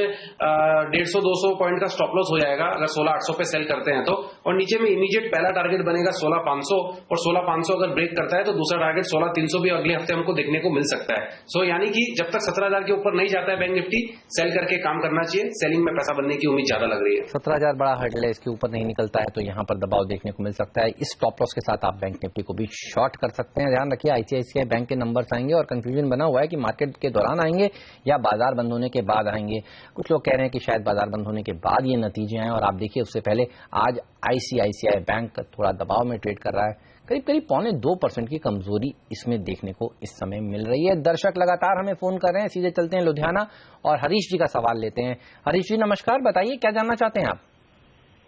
150-200 पॉइंट का स्टॉप लॉस हो जाएगा अगर 16800 16,800 पे सेल करते हैं तो, और नीचे में इमीडिएट पहला टारगेट बनेगा 16,500, और 16,500 अगर ब्रेक करता है तो दूसरा टारगेट 16,300 भी अगले हफ्ते हमको देखने को मिल सकता है। सो यानी कि जब तक 17,000 के ऊपर नहीं जाता है बैंक निफ्टी, सेल करके काम करना चाहिए। सेलिंग में पैसा बनने की उम्मीद ज्यादा लग रही है। 17,000 बड़ा हर्डल है, इसके ऊपर नहीं निकलता है तो यहाँ पर दबाव देखने को मिल सकता है। इस स्टॉप लॉस के साथ आप बैंक निफ्टी को भी शॉर्ट कर सकते हैं। ध्यान रखिए आईसीआईसीआई बैंक के नंबर्स आएंगे और कंफ्यूजन बना हुआ है कि मार्केट के दौरान आएंगे या बाजार बंद होने के बाद आएंगे। कुछ लोग कह रहे हैं कि शायद बाजार बंद होने के बाद ये नतीजे आए, और आप देखिए उससे पहले आज आईसीआईसीआई बैंक थोड़ा दबाव में ट्रेड कर रहा है। करीब करीब 0.25% की कमजोरी इसमें देखने को इस समय मिल रही है। दर्शक लगातार हमें फोन कर रहे हैं, सीधे चलते हैं लुधियाना और हरीश जी का सवाल लेते हैं। हरीश जी नमस्कार, बताइए क्या जानना चाहते हैं आप?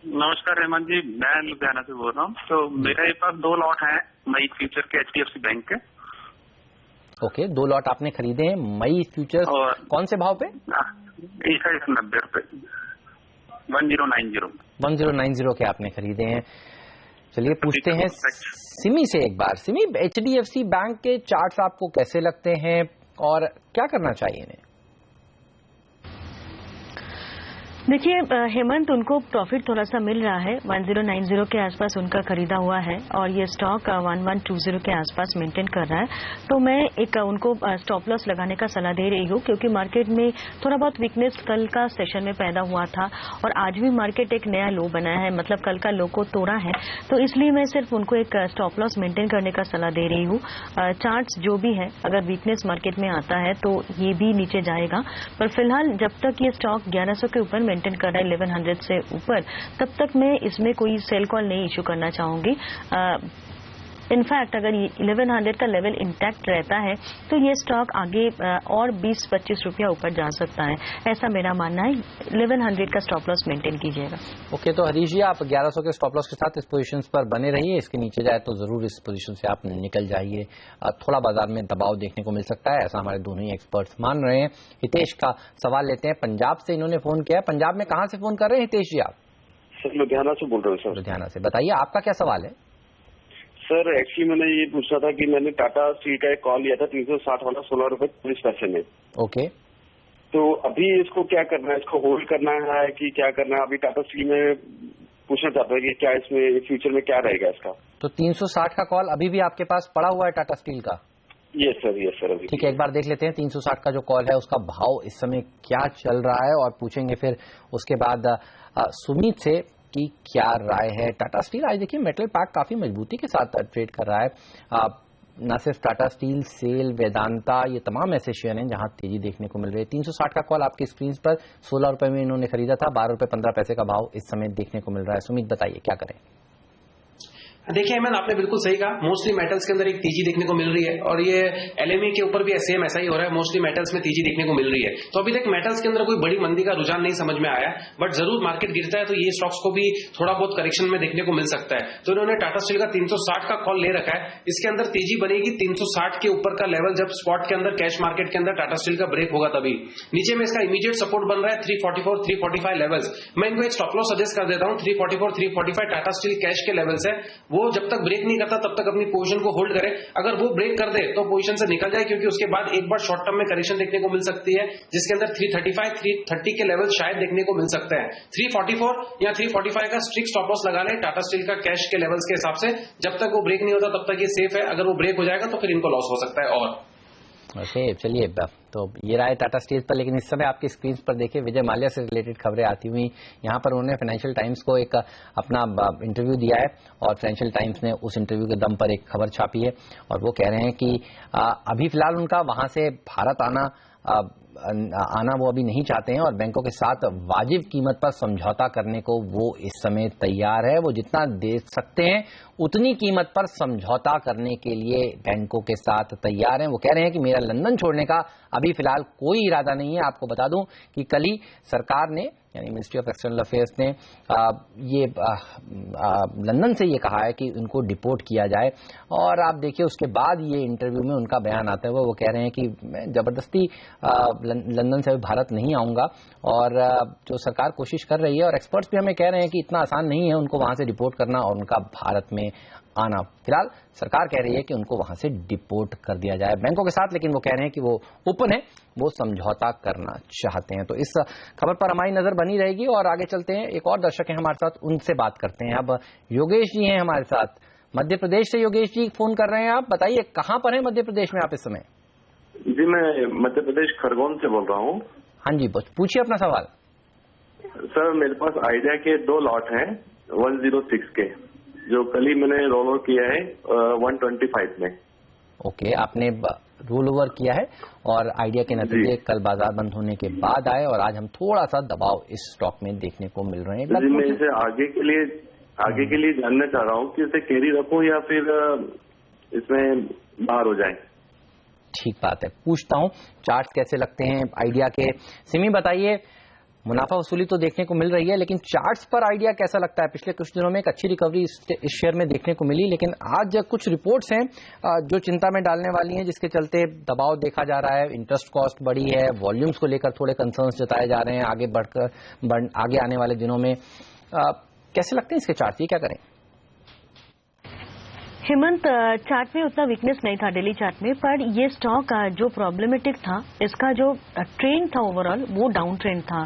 नमस्कार हेमंत जी, मैं लुधियाना से बोल रहा हूँ। तो मेरे पास 2 लॉट हैं मई फ्यूचर के HDFC बैंक के। ओके, 2 लॉट आपने खरीदे हैं मई फ्यूचर, और कौन से भाव पे? 90 रुपए, 1090 के आपने खरीदे हैं। चलिए पूछते हैं सिमी से एक बार। सिमी, HDFC बैंक के चार्ट्स आपको कैसे लगते हैं और क्या करना चाहिए इन्हें? देखिए हेमंत, उनको प्रॉफिट थोड़ा सा मिल रहा है। 1090 के आसपास उनका खरीदा हुआ है और ये स्टॉक 1120 के आसपास मेंटेन कर रहा है। तो मैं एक उनको स्टॉप लॉस लगाने का सलाह दे रही हूँ, क्योंकि मार्केट में थोड़ा बहुत वीकनेस कल का सेशन में पैदा हुआ था और आज भी मार्केट एक नया लो बनाया है, मतलब कल का लो को तोड़ा है। तो इसलिए मैं सिर्फ उनको एक स्टॉप लॉस मेंटेन करने का सलाह दे रही हूँ। चार्ट्स जो भी है, अगर वीकनेस मार्केट में आता है तो ये भी नीचे जाएगा, पर फिलहाल जब तक ये स्टॉक 1100 के ऊपर मेंटेन कर रहा है 1100 से ऊपर, तब तक मैं इसमें कोई सेल कॉल नहीं इशू करना चाहूंगी। इनफैक्ट अगर 1100 का लेवल इंटैक्ट रहता है तो ये स्टॉक आगे और 20-25 रुपया ऊपर जा सकता है, ऐसा मेरा मानना है। 1100 का स्टॉप लॉस मेंटेन कीजिएगा। ओके, तो हरीश जी आप 1100 के स्टॉप लॉस के साथ इस पोजीशन पर बने रहिए। इसके नीचे जाए तो जरूर इस पोजीशन से आप निकल जाइए। थोड़ा बाजार में दबाव देखने को मिल सकता है, ऐसा हमारे दोनों ही एक्सपर्ट्स मान रहे हैं। हितेश का सवाल लेते हैं, पंजाब से इन्होंने फोन किया। पंजाब में कहाँ से फोन कर रहे हैं हितेश जी आप? सर लुधियाना से बोल रहे हो सर। लुधियाना से, बताइए आपका क्या सवाल है? सर एक्चुअली मैंने ये पूछा था कि मैंने टाटा स्टील का एक कॉल लिया था 360 वाला 16 रुपए 40 पैसे में। ओके, तो अभी इसको क्या करना है? इसको होल्ड करना है कि क्या करना है? अभी टाटा स्टील में पूछना चाहता हूँ कि क्या इसमें फ्यूचर में क्या रहेगा इसका। तो 360 का कॉल अभी भी आपके पास पड़ा हुआ है टाटा स्टील का? यस सर अभी। ठीक है, एक बार देख लेते हैं 360 का जो कॉल है उसका भाव इस समय क्या चल रहा है, और पूछेंगे फिर उसके बाद सुमित से कि क्या राय है। टाटा स्टील आज देखिए मेटल पैक काफी मजबूती के साथ ट्रेड कर रहा है। न सिर्फ टाटा स्टील, सेल, वेदांता, ये तमाम ऐसे शेयर हैं जहां तेजी देखने को मिल रही है। 360 का कॉल आपकी स्क्रीन पर 16 रुपए में इन्होंने खरीदा था, 12 रुपए 15 पैसे का भाव इस समय देखने को मिल रहा है। सुमित बताइए क्या करें? देखिए हेमंत, आपने बिल्कुल सही कहा। मोस्टली मेटल्स के अंदर एक तेजी देखने को मिल रही है, और ये एलएमई के ऊपर भी सेम ऐसा ही हो रहा है। मोस्टली मेटल्स में तेजी देखने को मिल रही है। तो अभी तक मेटल्स के अंदर कोई बड़ी मंदी का रुझान नहीं समझ में आया, बट जरूर मार्केट गिरता है तो ये स्टॉक्स को भी थोड़ा बहुत करेक्शन में देखने को मिल सकता है। तो इन्होंने टाटा स्टील का 360 का कॉल ले रखा है। इसके अंदर तेजी बनेगी 360 के ऊपर का लेवल, जब स्पॉट के अंदर कैश मार्केट के अंदर टाटा स्टील का ब्रेक होगा तभी। नीचे में इसका इमीडिएट सपोर्ट बन रहा है 344, 345 लेवल्स। मैं इनको एक स्टॉप लॉस सजेस्ट कर देता हूं। 344, 345 टाटा स्टील कैश के लेवल्स है, वो जब तक ब्रेक करता तब तक अपनी पोजीशन को होल्ड करे। अगर वो ब्रेक कर दे तो पोजीशन से निकल जाए, क्योंकि उसके बाद एक बार शॉर्ट टर्म में करेक्शन देखने को मिल सकती है, जिसके अंदर 335, 330 के लेवल शायद देखने को मिल सकते हैं। 344 या 345 का स्ट्रिक्ट स्टॉप लॉस लगा लें टाटा स्टील का कैश के लेवल्स के हिसाब से। जब तक वो ब्रेक नहीं होता तब तक ये सेफ है। अगर वो ब्रेक हो जाएगा तो फिर इनको लॉस हो सकता है। और ओके, चलिए तो ये रहा है टाटा स्टील पर। लेकिन इस समय आपकी स्क्रीन पर देखिए विजय माल्या से रिलेटेड खबरें आती हुई। यहाँ पर उन्होंने फाइनेंशियल टाइम्स को एक अपना इंटरव्यू दिया है, और फाइनेंशियल टाइम्स ने उस इंटरव्यू के दम पर एक खबर छापी है, और वो कह रहे हैं कि अभी फिलहाल उनका वहां से भारत आना वो अभी नहीं चाहते हैं, और बैंकों के साथ वाजिब कीमत पर समझौता करने को वो इस समय तैयार है। वो जितना दे सकते हैं उतनी कीमत पर समझौता करने के लिए बैंकों के साथ तैयार हैं। वो कह रहे हैं कि मेरा लंदन छोड़ने का अभी फिलहाल कोई इरादा नहीं है। आपको बता दूं कि कल ही सरकार ने, यानी मिनिस्ट्री ऑफ एक्सटर्नल अफेयर्स ने लंदन से ये कहा है कि उनको डिपोर्ट किया जाए। और आप देखिए उसके बाद ये इंटरव्यू में उनका बयान आता है, वो कह रहे हैं कि मैं जबरदस्ती लंदन से भारत नहीं आऊंगा, और जो सरकार कोशिश कर रही है और एक्सपर्ट्स भी हमें कह रहे हैं कि इतना आसान नहीं है उनको वहां से डिपोर्ट करना और उनका भारत में आना। फिलहाल सरकार कह रही है कि उनको वहां से डिपोर्ट कर दिया जाए बैंकों के साथ, लेकिन वो कह रहे हैं कि वो ओपन है, वो समझौता करना चाहते हैं। तो इस खबर पर हमारी नजर बनी रहेगी और आगे चलते हैं। एक और दर्शक है हमारे साथ, उनसे बात करते हैं। अब योगेश जी हैं हमारे साथ मध्य प्रदेश से। योगेश जी फोन कर रहे हैं, आप बताइए कहां पर है मध्य प्रदेश में आप इस समय? जी मैं मध्य प्रदेश खरगोन से बोल रहा हूँ। हाँ जी, पूछिए अपना सवाल। सर मेरे पास आइडिया के 2 लॉट हैं 106 के, जो कल ही मैंने रोल ओवर किया है 125 में। ओके, आपने रोल ओवर किया है और आइडिया के नतीजे कल बाजार बंद होने के बाद आए और आज हम थोड़ा सा दबाव इस स्टॉक में देखने को मिल रहे हैं। जी मैं इसे आगे के लिए जानना चाह रहा हूँ कि इसे कैरी रखूं या फिर इसमें बाहर हो जाए। ठीक बात है, पूछता हूँ चार्ट कैसे लगते हैं आइडिया के। सिमी बताइए, मुनाफा वसूली तो देखने को मिल रही है, लेकिन चार्ट्स पर आइडिया कैसा लगता है? पिछले कुछ दिनों में एक अच्छी रिकवरी इस शेयर में देखने को मिली, लेकिन आज कुछ रिपोर्ट्स हैं जो चिंता में डालने वाली हैं, जिसके चलते दबाव देखा जा रहा है। इंटरेस्ट कॉस्ट बढ़ी है, वॉल्यूम्स को लेकर थोड़े कंसर्न्स जताए जा रहे हैं आगे आने वाले दिनों में। कैसे लगते हैं इसके चार्ट, ये क्या करें? हेमंत, चार्ट में उतना वीकनेस नहीं था डेली चार्ट में, पर ये स्टॉक जो प्रॉब्लमेटिक था, इसका जो ट्रेंड था ओवरऑल वो डाउन ट्रेंड था।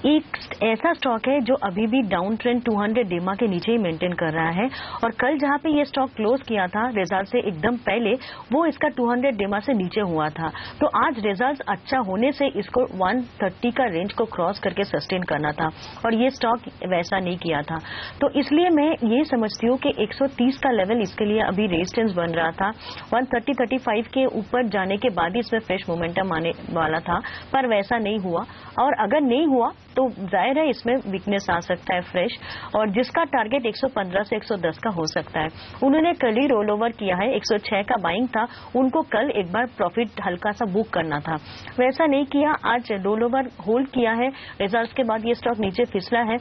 एक ऐसा स्टॉक है जो अभी भी डाउन ट्रेंड 200 डेमा के नीचे ही मेंटेन कर रहा है और कल जहां पे ये स्टॉक क्लोज किया था रिजल्ट से एकदम पहले, वो इसका 200 डेमा से नीचे हुआ था। तो आज रिजल्ट अच्छा होने से इसको 130 का रेंज को क्रॉस करके सस्टेन करना था और ये स्टॉक वैसा नहीं किया था। तो इसलिए मैं ये समझती हूँ कि 130 का लेवल इसके लिए अभी रेजिस्टेंस बन रहा था। 130-35 के ऊपर जाने के बाद ही इसमें फ्रेश मोमेंटम आने वाला था, पर वैसा नहीं हुआ। और अगर नहीं हुआ तो जाहिर है इसमें वीकनेस आ सकता है फ्रेश, और जिसका टारगेट 115 से 110 का हो सकता है। उन्होंने कल ही रोल ओवर किया है, 106 का बाइंग था, उनको कल एक बार प्रॉफिट हल्का सा बुक करना था, वैसा नहीं किया। आज रोल ओवर होल्ड किया है, रिजल्ट्स के बाद ये स्टॉक नीचे फिसला है।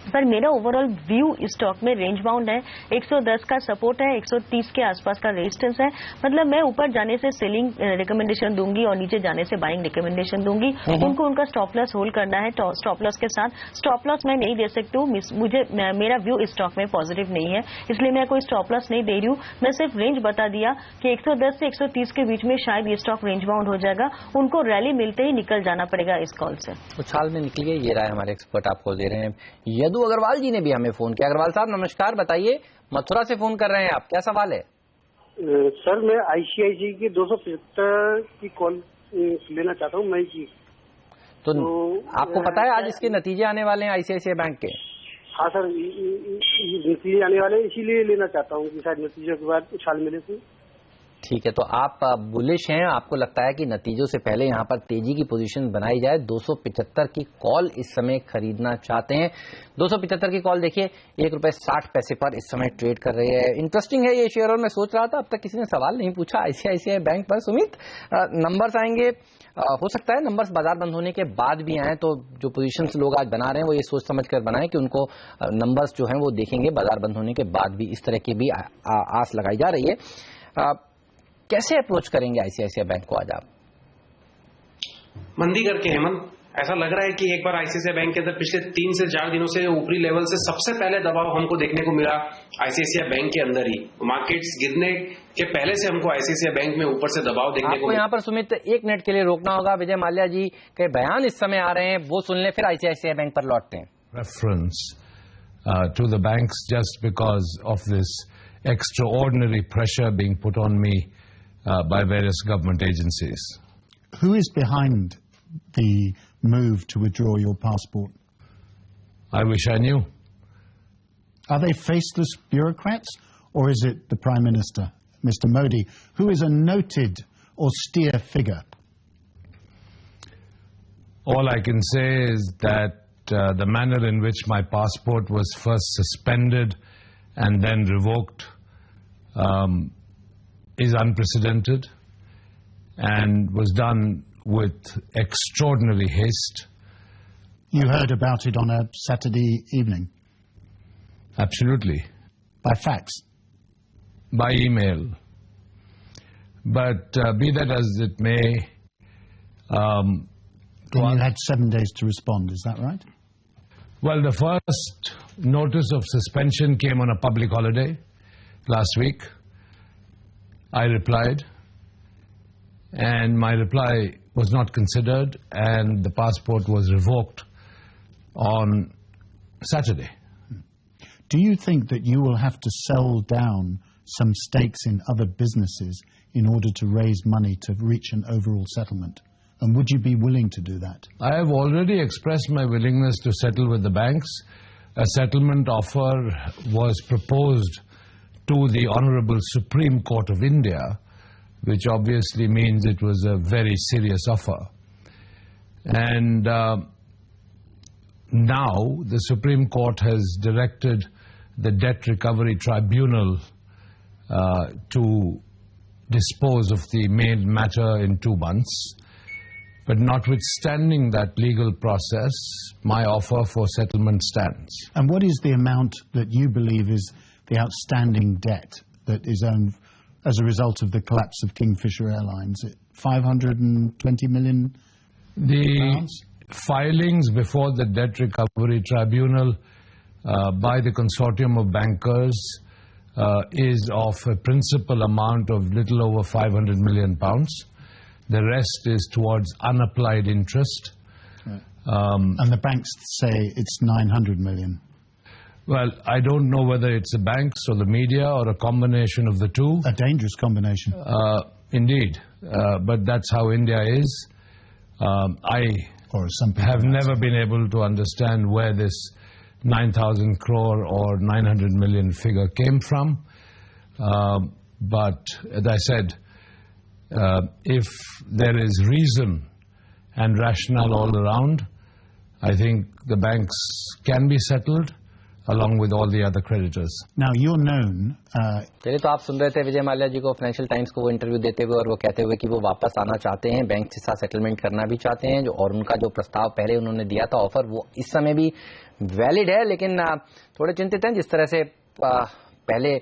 पर मेरा ओवरऑल व्यू इस स्टॉक में रेंज बाउंड है। 110 का सपोर्ट है, 130 के आसपास का रेजिस्टेंस है। मतलब मैं ऊपर जाने से सेलिंग रिकमेंडेशन दूंगी और नीचे जाने से बाइंग रिकमेंडेशन दूंगी। उनको उनका स्टॉप लॉस होल्ड करना है। स्टॉप लॉस के साथ स्टॉप लॉस मैं नहीं दे सकती हूँ, मुझे मेरा व्यू इस स्टॉक में पॉजिटिव नहीं है, इसलिए मैं कोई स्टॉप लॉस नहीं दे रही हूँ। मैं सिर्फ रेंज बता दिया कि 110 से 130 के बीच में शायद ये स्टॉक रेंज बाउंड हो जाएगा, उनको रैली मिलते ही निकल जाना पड़ेगा इस कॉल से। उछाल में निकल गए, ये राय हमारे एक्सपर्ट आपको दे रहे हैं। यदु अग्रवाल जी ने भी हमें फोन किया। अग्रवाल साहब नमस्कार, बताइए, मथुरा से फोन कर रहे हैं आप, क्या सवाल है? सर मैं आईसीआईसी की 275 की कॉल लेना चाहता हूँ मई की। तो आपको पता है आज इसके नतीजे आने वाले हैं आईसीआईसीआई बैंक के? हाँ सर, नतीजे आने वाले हैं, इसीलिए लेना चाहता हूँ कि शायद नतीजों के बाद उछाल मिले तो। ठीक है, तो आप बुलिश हैं, आपको लगता है कि नतीजों से पहले यहां पर तेजी की पोजीशन बनाई जाए। 275 की कॉल इस समय खरीदना चाहते हैं। 275 की कॉल देखिए ₹1.60 पर इस समय ट्रेड कर रही है। इंटरेस्टिंग है ये शेयर, और मैं सोच रहा था अब तक किसी ने सवाल नहीं पूछा आईसीआईसीआई बैंक पर। सुमित, नंबर्स आएंगे, हो सकता है नंबर्स बाजार बंद होने के बाद भी आए, तो जो पोजीशंस लोग आज बना रहे हैं वो ये सोच समझ कर बनाए कि उनको नंबर्स जो हैं वो देखेंगे बाजार बंद होने के बाद भी। इस तरह की भी आस लगाई जा रही है। कैसे अप्रोच करेंगे आईसीआईसीआई बैंक को आज आप? मंदी करके हेमंत, ऐसा लग रहा है कि एक बार आईसीआईसीआई बैंक के अंदर पिछले 3 से 4 दिनों से ऊपरी लेवल से सबसे पहले दबाव हमको देखने को मिला आईसीआईसीआई बैंक के अंदर ही। मार्केट्स गिरने के पहले से हमको आईसीआईसीआई बैंक में ऊपर से दबाव देखने को मिला। यहाँ पर सुमित 1 मिनट के लिए रोकना होगा। विजय माल्या जी के बयान इस समय आ रहे हैं, वो सुन ले, फिर आईसीआईसीआई बैंक पर लौटते हैं। Reference to the banks just because of this extraordinary pressure being put on me by various government agencies. Who is behind the move to withdraw your passport? I wish I knew. Are they faceless bureaucrats, or is it the Prime Minister, Mr. Modi, who is a noted austere figure? All I can say is that the manner in which my passport was first suspended and then revoked is unprecedented and was done with extraordinary haste. You heard about it on a Saturday evening? Absolutely. By fax? By email. But be that as it may... then you had 7 days to respond, is that right? Well, the first notice of suspension came on a public holiday. last week. I replied, and my reply was not considered, and the passport was revoked on Saturday. Do you think that you will have to sell down some stakes in other businesses in order to raise money to reach an overall settlement? And would you be willing to do that? I have already expressed my willingness to settle with the banks. A settlement offer was proposed to the Honorable Supreme Court of India, which obviously means it was a very serious offer. And now the Supreme Court has directed the Debt Recovery Tribunal to dispose of the main matter in 2 months. But notwithstanding that legal process, my offer for settlement stands. And what is the amount that you believe is the outstanding debt that is owned as a result of the collapse of Kingfisher Airlines? 520 million pounds? The filings before the Debt Recovery Tribunal by the consortium of bankers is of a principal amount of little over 500 million pounds. The rest is towards unapplied interest. Right. And the banks say it's 900 million. Well, I don't know whether it's the banks or the media or a combination of the two. A dangerous combination. Indeed. But that's how India is. I have never been able to understand where this 9,000 crore or 900 million figure came from. But as I said, if there is reason and rationale all around, I think the banks can be settled along with all the other creditors. Now you're known. चलिए, तो आप सुन रहे थे विजय माल्या जी को financial times को वो interview देते हुए और वो कहते हुए कि वो वापस आना चाहते हैं, बैंक के साथ सेटलमेंट करना भी चाहते हैं, और उनका जो प्रस्ताव पहले उन्होंने दिया था ऑफर, वो इस समय भी वैलिड है, लेकिन थोड़े चिंतित हैं जिस तरह से पहले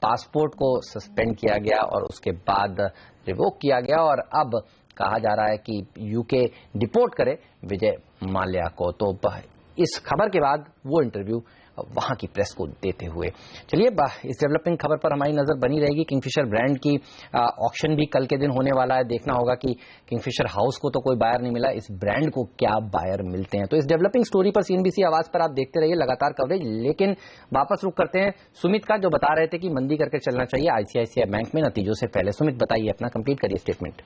पासपोर्ट को सस्पेंड किया गया और उसके बाद रिवोक किया गया और अब कहा जा रहा है कि यूके डिपोर्ट करे विजय माल्या को। तो इस खबर के बाद वो इंटरव्यू वहां की प्रेस को देते हुए, चलिए इस डेवलपिंग खबर पर हमारी नजर बनी रहेगी। किंगफिशर ब्रांड की ऑक्शन भी कल के दिन होने वाला है, देखना होगा कि किंगफिशर हाउस को तो कोई बायर नहीं मिला, इस ब्रांड को क्या बायर मिलते हैं। तो इस डेवलपिंग स्टोरी पर सीएनबीसी आवाज पर आप देखते रहिए लगातार कवरेज। लेकिन वापस रुक करते हैं सुमित का, जो बता रहे थे कि मंदी करके चलना चाहिए आईसीआईसीआई बैंक में नतीजों से पहले। सुमित बताइए, अपना कंप्लीट करिए स्टेटमेंट।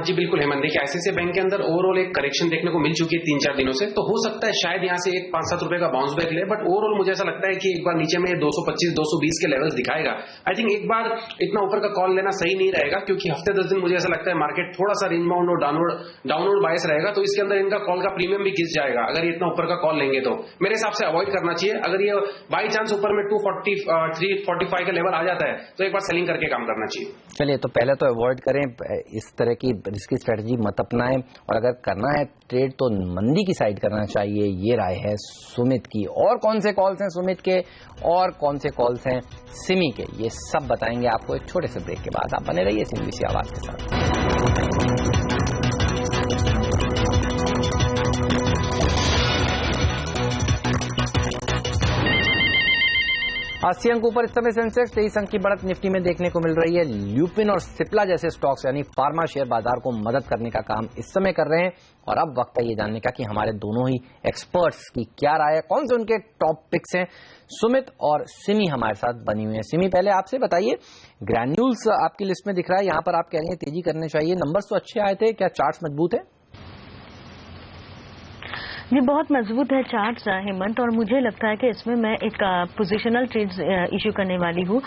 जी बिल्कुल हेमंत, देखिए आईसीआईसीआई बैंक के अंदर ओवरऑल एक करेक्शन देखने को मिल चुकी है 3-4 दिनों से, तो हो सकता है शायद यहाँ से एक 5-7 रुपए का बाउंस बैक ले, बट ओवरऑल मुझे ऐसा लगता है कि एक बार नीचे में 225-220 के लेवल्स दिखाएगा। आई थिंक एक बार इतना ऊपर का कॉल लेना सही नहीं रहेगा, क्योंकि हफ्ते 10 दिन मुझे ऐसा लगता है मार्केट थोड़ा सा रेंज बाउंड और डाउनवर्ड बायस रहेगा, तो इसके अंदर इनका कॉल का प्रीमियम भी गिर जाएगा अगर ये इतना ऊपर का कॉल लेंगे। तो मेरे हिसाब से अवॉइड करना चाहिए। अगर ये बाई चांस ऊपर में 243-45 का लेवल आ जाता है तो एक बार सेलिंग करके काम करना चाहिए। चलिए, तो पहले तो अवॉइड करें, इस तरह की रिस्की स्ट्रेटजी मत अपनाएं, और अगर करना है ट्रेड तो मंदी की साइड करना चाहिए, ये राय है सुमित की। और कौन से कॉल्स हैं सुमित के और कौन से कॉल्स हैं सिमी के, ये सब बताएंगे आपको एक छोटे से ब्रेक के बाद। आप बने रहिए सीएनबीसी आवाज के साथ। 80 अंक ऊपर इस समय सेंसेक्स, 23 अंक की बढ़त निफ्टी में देखने को मिल रही है। ल्यूपिन और सिप्ला जैसे स्टॉक्स यानी फार्मा शेयर बाजार को मदद करने का काम इस समय कर रहे हैं, और अब वक्त है ये जानने का कि हमारे दोनों ही एक्सपर्ट्स की क्या राय है, कौन से उनके टॉप पिक्स हैं। सुमित और सिमी हमारे साथ बनी हुई है। सिमी, पहले आपसे बताइए, ग्रैन्यूल्स आपकी लिस्ट में दिख रहा है, यहाँ पर आप कह रहे हैं तेजी करनी चाहिए, नंबर्स तो अच्छे आए थे, क्या चार्ट्स मजबूत है? जी बहुत मजबूत है चार्ट्स हेमंत, और मुझे लगता है कि इसमें मैं एक पोजिशनल ट्रेड्स इश्यू करने वाली हूँ।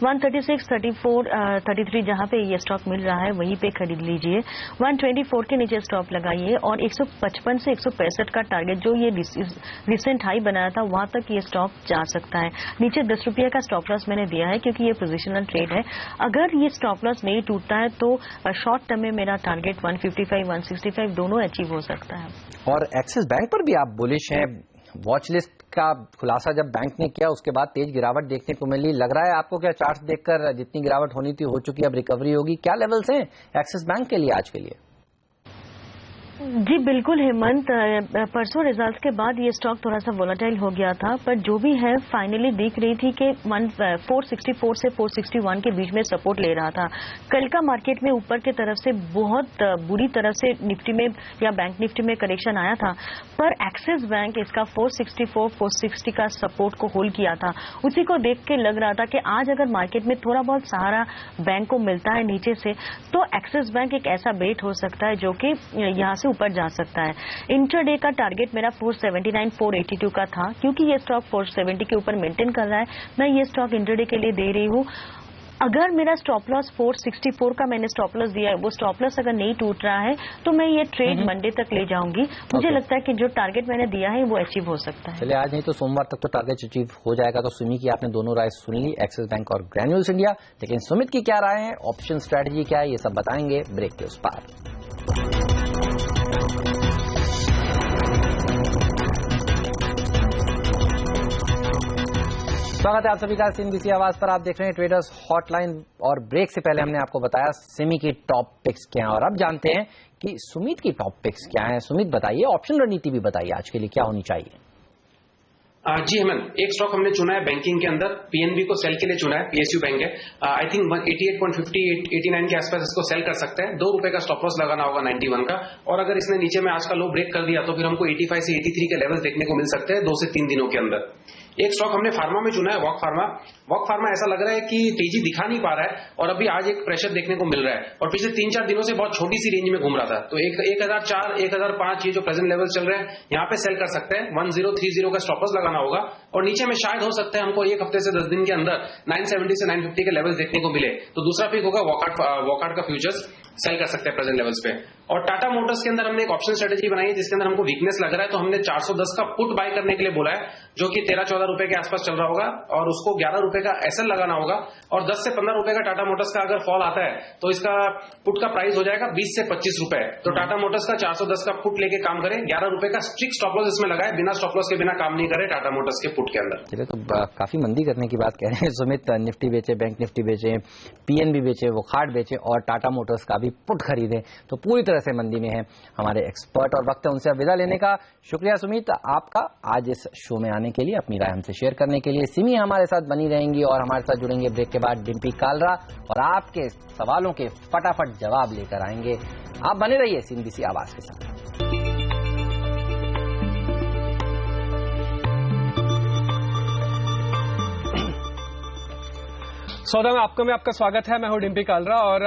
136, 34, 33 जहाँ पे ये स्टॉक मिल रहा है वहीं पे खरीद लीजिए। 124 के नीचे स्टॉप लगाइए, और 155 से 165 का टारगेट जो ये रिसेंट हाई बनाया था वहां तक ये स्टॉक जा सकता है। नीचे 10 रुपये का स्टॉप लॉस मैंने दिया है क्योंकि ये पोजिशनल ट्रेड है। अगर ये स्टॉप लॉस नहीं टूटता है तो शॉर्ट टर्म में मेरा टारगेट 155, 165 दोनों अचीव हो सकता है। और एक्सिस बैंक पर भी आप बुलिश हैं। वॉच लिस्ट का खुलासा जब बैंक ने किया उसके बाद तेज गिरावट देखने को मिली, लग रहा है आपको क्या चार्ट्स देखकर जितनी गिरावट होनी थी हो चुकी, अब रिकवरी होगी? क्या लेवल्स हैं एक्सिस बैंक के लिए आज के लिए? जी बिल्कुल हेमंत, परसों रिजल्ट्स के बाद ये स्टॉक थोड़ा सा वोलेटाइल हो गया था, पर जो भी है फाइनली दिख रही थी कि 464 से 461 के बीच में सपोर्ट ले रहा था। कल का मार्केट में ऊपर की तरफ से बहुत बुरी तरह से निफ्टी में या बैंक निफ्टी में करेक्शन आया था, पर एक्सिस बैंक इसका 464 460 का सपोर्ट को होल्ड किया था। उसी को देख के लग रहा था कि आज अगर मार्केट में थोड़ा बहुत सहारा बैंक को मिलता है नीचे से, तो एक्सिस बैंक एक ऐसा बेट हो सकता है जो कि यहाँ से ऊपर जा सकता है। इंटरडे का टारगेट मेरा 479 482 का था, क्योंकि ये स्टॉक 470 के ऊपर मेंटेन कर रहा है, मैं ये स्टॉक इंटरडे के लिए दे रही हूँ। अगर मेरा स्टॉप लॉस 464 का मैंने स्टॉप लॉस दिया है, वो स्टॉप लॉस अगर नहीं टूट रहा है तो मैं ये ट्रेड मंडे तक ले जाऊंगी। मुझे लगता है कि जो टारगेट मैंने दिया है वो अचीव हो सकता है। चलिए, आज नहीं तो सोमवार तक तो टारगेट अचीव हो जाएगा। तो सुमी की आपने दोनों राय सुन ली, एक्सिस बैंक और ग्रैन्यूल्स इंडिया, लेकिन सुमित की क्या राय है, ऑप्शन स्ट्रैटेजी क्या है, ये सब बताएंगे ब्रेक के उस पार। स्वागत है आप सभी का सीएनबीसी आवाज पर। आप देख रहे हैं ट्रेडर्स हॉटलाइन, और ब्रेक से पहले हमने आपको बताया सिमी की टॉप पिक्स क्या है, और अब जानते हैं कि सुमित की टॉप पिक्स क्या है। सुमित बताइए, ऑप्शन रणनीति भी बताइए आज के लिए क्या होनी चाहिए। जी हेमंत, एक स्टॉक हमने चुना है बैंकिंग के अंदर, पीएनबी को सेल के लिए चुना है, पीएसयू बैंक है। आई थिंक 88.50 89 के आसपास इसको सेल कर सकते हैं। ₹2 का स्टॉप लॉस लगाना होगा 91 का, और अगर इसने नीचे में आज का लो ब्रेक कर दिया तो फिर हमको 85 से 83 के लेवल्स देखने को मिल सकते हैं 2 से 3 दिनों के अंदर। एक स्टॉक हमने फार्मा में चुना है, वॉक फार्मा। वॉक फार्मा ऐसा लग रहा है कि तेजी दिखा नहीं पा रहा है, और अभी आज एक प्रेशर देखने को मिल रहा है, और पिछले 3-4 दिनों से बहुत छोटी सी रेंज में घूम रहा था। तो 1004 1005 ये जो प्रेजेंट लेवल चल रहे हैं, यहाँ पे सेल कर सकते हैं। 1030 का स्टॉप लॉस लगाना होगा, और नीचे में शायद हो सकता है हमको एक हफ्ते से 10 दिन के अंदर 970 से 950 के लेवल्स देखने को मिले। तो दूसरा पिक होगा वॉकआउट का फ्यूचर्स, सेल कर सकते हैं प्रेजेंट लेवल्स पे। और टाटा मोटर्स के अंदर हमने एक ऑप्शन स्ट्रेटेजी बनाई है जिसके अंदर हमको वीकनेस लग रहा है, तो हमने 410 का पुट बाय करने के लिए बोला है, जो कि 13-14 रुपए के आसपास चल रहा होगा, और उसको 11 रुपए का एसएल लगाना होगा। और 10 से 15 रुपए का टाटा मोटर्स का अगर फॉल आता है तो इसका पुट का प्राइस हो जाएगा 20 से 25 रुपए। तो टाटा मोटर्स का 410 का पुट लेके काम करें, 11 रुपए का स्ट्रिक्ट स्टॉप लॉस इसमें लगाए, बिना स्टॉप लॉस के बिना काम नहीं करे टाटा मोटर्स के पुट के अंदर। चलिए, तो काफी मंदी करने की बात कह रहे हैं सुमित। निफ्टी बेचे, बैंक निफ्टी बेचे, पीएनबी बेचे, वो खाट बेचे, और टाटा मोटर्स का भी पुट खरीदे, तो पूरी तरह से मंदी में है हमारे एक्सपर्ट। और वक्त है उनसे विदा लेने का। शुक्रिया सुमित आपका आज इस शो में आने के लिए, अपनी राय हमसे शेयर करने के लिए। सिमी हमारे साथ बनी रहेंगी और हमारे साथ जुड़ेंगे ब्रेक के बाद डिम्पी कालरा, और आपके सवालों के फटाफट जवाब लेकर आएंगे। आप बने रहिए सीएनबीसी आवाज के साथ। सौदा में आपका स्वागत है। मैं हूं डिम्पी कालरा, और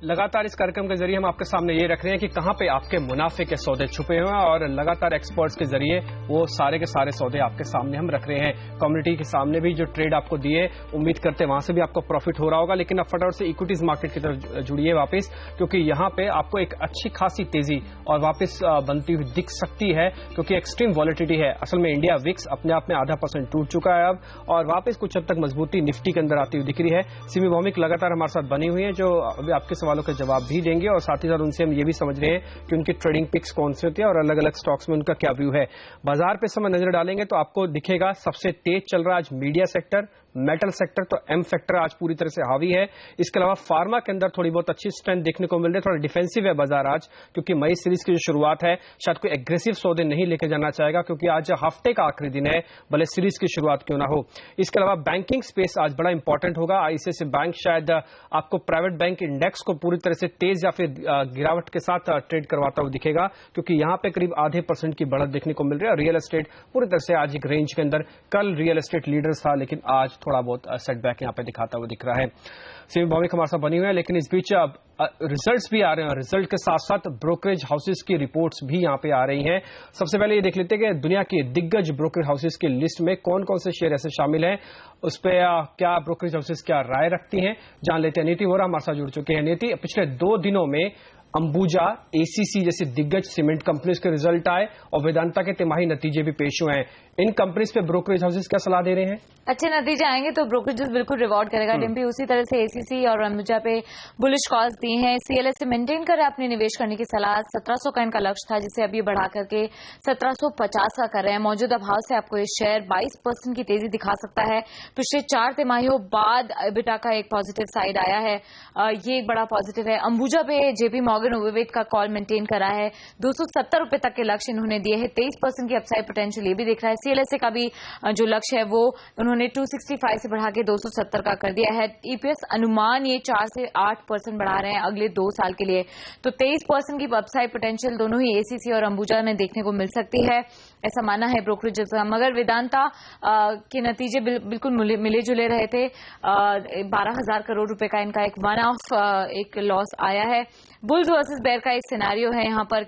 लगातार इस कार्यक्रम के जरिए हम आपके सामने ये रख रहे हैं कि कहां पे आपके मुनाफे के सौदे छुपे हुए हैं, और लगातार एक्सपर्ट्स के जरिए वो सारे के सारे सौदे आपके सामने हम रख रहे हैं। कम्युनिटी के सामने भी जो ट्रेड आपको दिए, उम्मीद करते हैं वहां से भी आपको प्रॉफिट हो रहा होगा। लेकिन अब फटाफट से इक्विटीज मार्केट की तरफ जुड़िए वापस, क्योंकि यहाँ पे आपको एक अच्छी खासी तेजी और वापस बनती हुई दिख सकती है, क्योंकि एक्सट्रीम वॉलेटिलिटी है। असल में इंडिया विक्स अपने आप में 0.5% टूट चुका है अब, और वापस कुछ हद तक मजबूती निफ्टी के अंदर आती हुई दिख रही है। सिमी भौमिक लगातार हमारे साथ बनी हुई है, जो अभी आपके सवालों के जवाब भी देंगे, और साथ ही साथ उनसे हम ये भी समझ रहे हैं कि उनकी ट्रेडिंग पिक्स कौन सी होती है और अलग अलग स्टॉक्स में उनका क्या व्यू है। बाजार पे समय नजर डालेंगे तो आपको दिखेगा सबसे तेज चल रहा आज मीडिया सेक्टर, मेटल सेक्टर, तो एम सेक्टर आज पूरी तरह से हावी है। इसके अलावा फार्मा के अंदर थोड़ी बहुत अच्छी स्ट्रेंथ देखने को मिल रही है। थोड़ा डिफेंसिव है बाजार आज, क्योंकि मई सीरीज की जो शुरुआत है, शायद कोई एग्रेसिव सौदे नहीं लेके जाना चाहेगा, क्योंकि आज हफ्ते का आखिरी दिन है, भले सीरीज की शुरुआत क्यों ना हो। इसके अलावा बैंकिंग स्पेस आज बड़ा इंपॉर्टेंट होगा। आईसीआईसीआई बैंक शायद आपको प्राइवेट बैंक इंडेक्स को पूरी तरह से तेज या फिर गिरावट के साथ ट्रेड करवाता हुआ दिखेगा, क्योंकि यहां पे करीब 0.5% की बढ़त देखने को मिल रही है। और रियल एस्टेट पूरी तरह से आज एक रेंज के अंदर, कल रियल एस्टेट लीडर्स था, लेकिन आज थोड़ा बहुत सेटबैक यहां पे दिखाता हुआ दिख रहा है। सिमी भौमिक हमारे साथ बनी हुई है, लेकिन इस बीच अब रिजल्ट्स भी आ रहे हैं, रिजल्ट के साथ साथ ब्रोकरेज हाउसेस की रिपोर्ट्स भी यहां पे आ रही हैं। सबसे पहले ये देख लेते हैं कि दुनिया के दिग्गज ब्रोकरेज हाउसेस की लिस्ट में कौन कौन से शेयर ऐसे शामिल हैं, उस पर क्या ब्रोकरेज हाउसेस क्या राय रखती हैं, जान लेते हैं। नीति वोरा हमारे साथ जुड़ चुके हैं। नीति, पिछले 2 दिनों में अंबुजा, एसीसी जैसी दिग्गज सीमेंट कंपनीज के रिजल्ट आए और वेदांता के तिमाही नतीजे भी पेश हुए हैं। इन कंपनीज पे ब्रोकरेज हाउसेस क्या सलाह दे रहे हैं? अच्छे नतीजे आएंगे तो ब्रोकरेजेस बिल्कुल रिवॉर्ड करेगा डिम्पी। उसी तरह से एसीसी और अंबुजा पे बुलिश कॉल्स दी हैं। सीएलएस से मेंटेन कर अपने निवेश करने की सलाह। 1700 का इनका लक्ष्य था, जिसे अभी बढ़ा करके 1750 का कर रहे हैं। मौजूदा भाव से आपको ये शेयर 22% की तेजी दिखा सकता है। पिछले 4 तिमाहियों बाद एबिटा का एक पॉजिटिव साइड आया है, ये एक बड़ा पॉजिटिव है। अंबुजा पे जेपी मॉर्गन ओवेवेट का कॉल मेंटेन करा है, 270 रुपए तक के लक्ष्य इन्होंने दिए हैं, 23% की अपसाइड पोटेंशियल ये भी दिख रहा है। सीएलएसए का भी जो लक्ष्य है वो उन्होंने 265 से बढ़ा के 270 का कर दिया है। ईपीएस अनुमान ये 4 से 8% बढ़ा रहे हैं अगले 2 साल के लिए, तो 23% की अपसाइड पोटेंशियल दोनों ही एसीसी और अंबुजा में देखने को मिल सकती है, ऐसा मानना है ब्रोकरेज का। मगर वेदांता के नतीजे बिल्कुल मिले जुले रहे थे। 12,000 करोड़ रुपए का इनका एक वन ऑफ एक लॉस आया है। बुल्स वर्सेस बेयर का एक सिनेरियो है यहाँ पर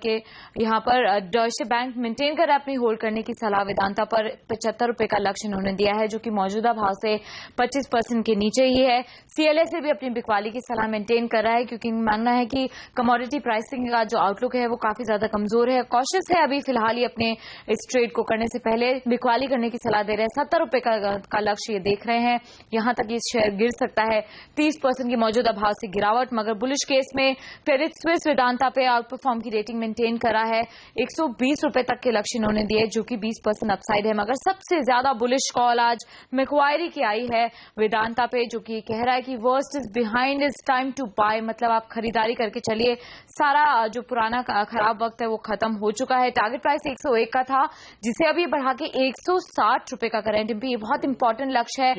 डॉइचे बैंक मेंटेन कर अपनी होल्ड करने की सलाह वेदांता पर 75 रुपए का लक्ष्य उन्होंने दिया है, जो कि मौजूदा भाव से 25% के नीचे ही है। सीएलएसए भी अपनी बिकवाली की सलाह मेंटेन कर रहा है, क्योंकि मानना है कि कमोडिटी प्राइसिंग का जो आउटलुक है वो काफी ज्यादा कमजोर है। कॉशियस है अभी फिलहाल ही अपने इस ट्रेड को करने से पहले बिकवाली करने की सलाह दे रहे हैं। 70 रुपए का लक्ष्य ये देख रहे हैं, यहां तक ये शेयर गिर सकता है। 30% की मौजूदा भाव से गिरावट, मगर बुलिश केस में क्रेडिट स्विस वेदांता पे आउट परफॉर्म की रेटिंग मेंटेन करा है। 120 रुपए तक के लक्ष्य इन्होंने दिए, जो कि 20% अपसाइड है। मगर सबसे ज्यादा बुलिश कॉल आज मैक्वायरी की आई है वेदांता पे, जो कि कह रहा है कि worst is behind, is time to buy, मतलब आप खरीदारी करके चलिए, सारा जो पुराना खराब वक्त है वो खत्म हो चुका है। टारगेट प्राइस 101 का था, जिसे अभी बढ़ा के 160 रुपए का करें। ये बहुत इंपॉर्टेंट लक्ष्य है।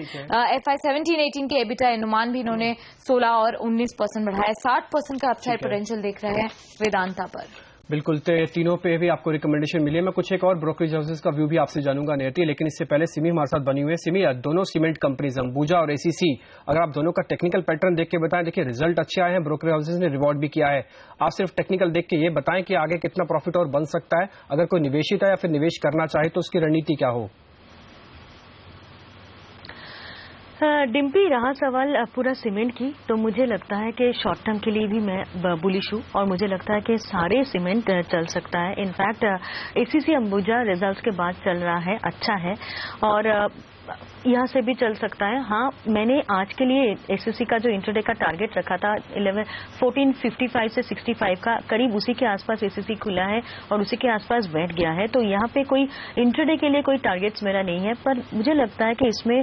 FY 17-18 के एबिटा अनुमान भी इन्होंने 16 और 19% बढ़ाया। 60% का अपसाइड पोटेंशियल देख रहे हैं वेदांता पर। बिल्कुल, तीनों पे भी आपको रिकमेंडेशन मिली है। मैं कुछ एक और ब्रोकरेज हाउसेस का व्यू भी आपसे जानूंगा नेटी, लेकिन इससे पहले सिमी हमारे साथ बनी हुई है। सिमी, दोनों सीमेंट कंपनीज अंबुजा और एसीसी, अगर आप दोनों का टेक्निकल पैटर्न देख के बताएं। देखिए रिजल्ट अच्छे आए हैं, ब्रोकरेज हाउसेस ने रिवॉर्ड भी किया है। आप सिर्फ टेक्निकल देख के ये बताएं कि आगे कितना प्रॉफिट और बन सकता है, अगर कोई निवेशित है या फिर निवेश करना चाहे तो उसकी रणनीति क्या हो। डिम्पी, रहा सवाल पूरा सीमेंट की, तो मुझे लगता है कि शॉर्ट टर्म के लिए भी मैं बुलिश हूँ और मुझे लगता है कि सारे सीमेंट चल सकता है। इनफैक्ट एसीसी अंबुजा रिजल्ट्स के बाद चल रहा है, अच्छा है, और यहाँ से भी चल सकता है। हाँ, मैंने आज के लिए एसएससी का जो इंटरडे का टारगेट रखा था 1455 से 65 का, करीब उसी के आसपास एसएससी खुला है और उसी के आसपास बैठ गया है। तो यहाँ पे कोई इंटरडे के लिए कोई टारगेट्स मेरा नहीं है, पर मुझे लगता है कि इसमें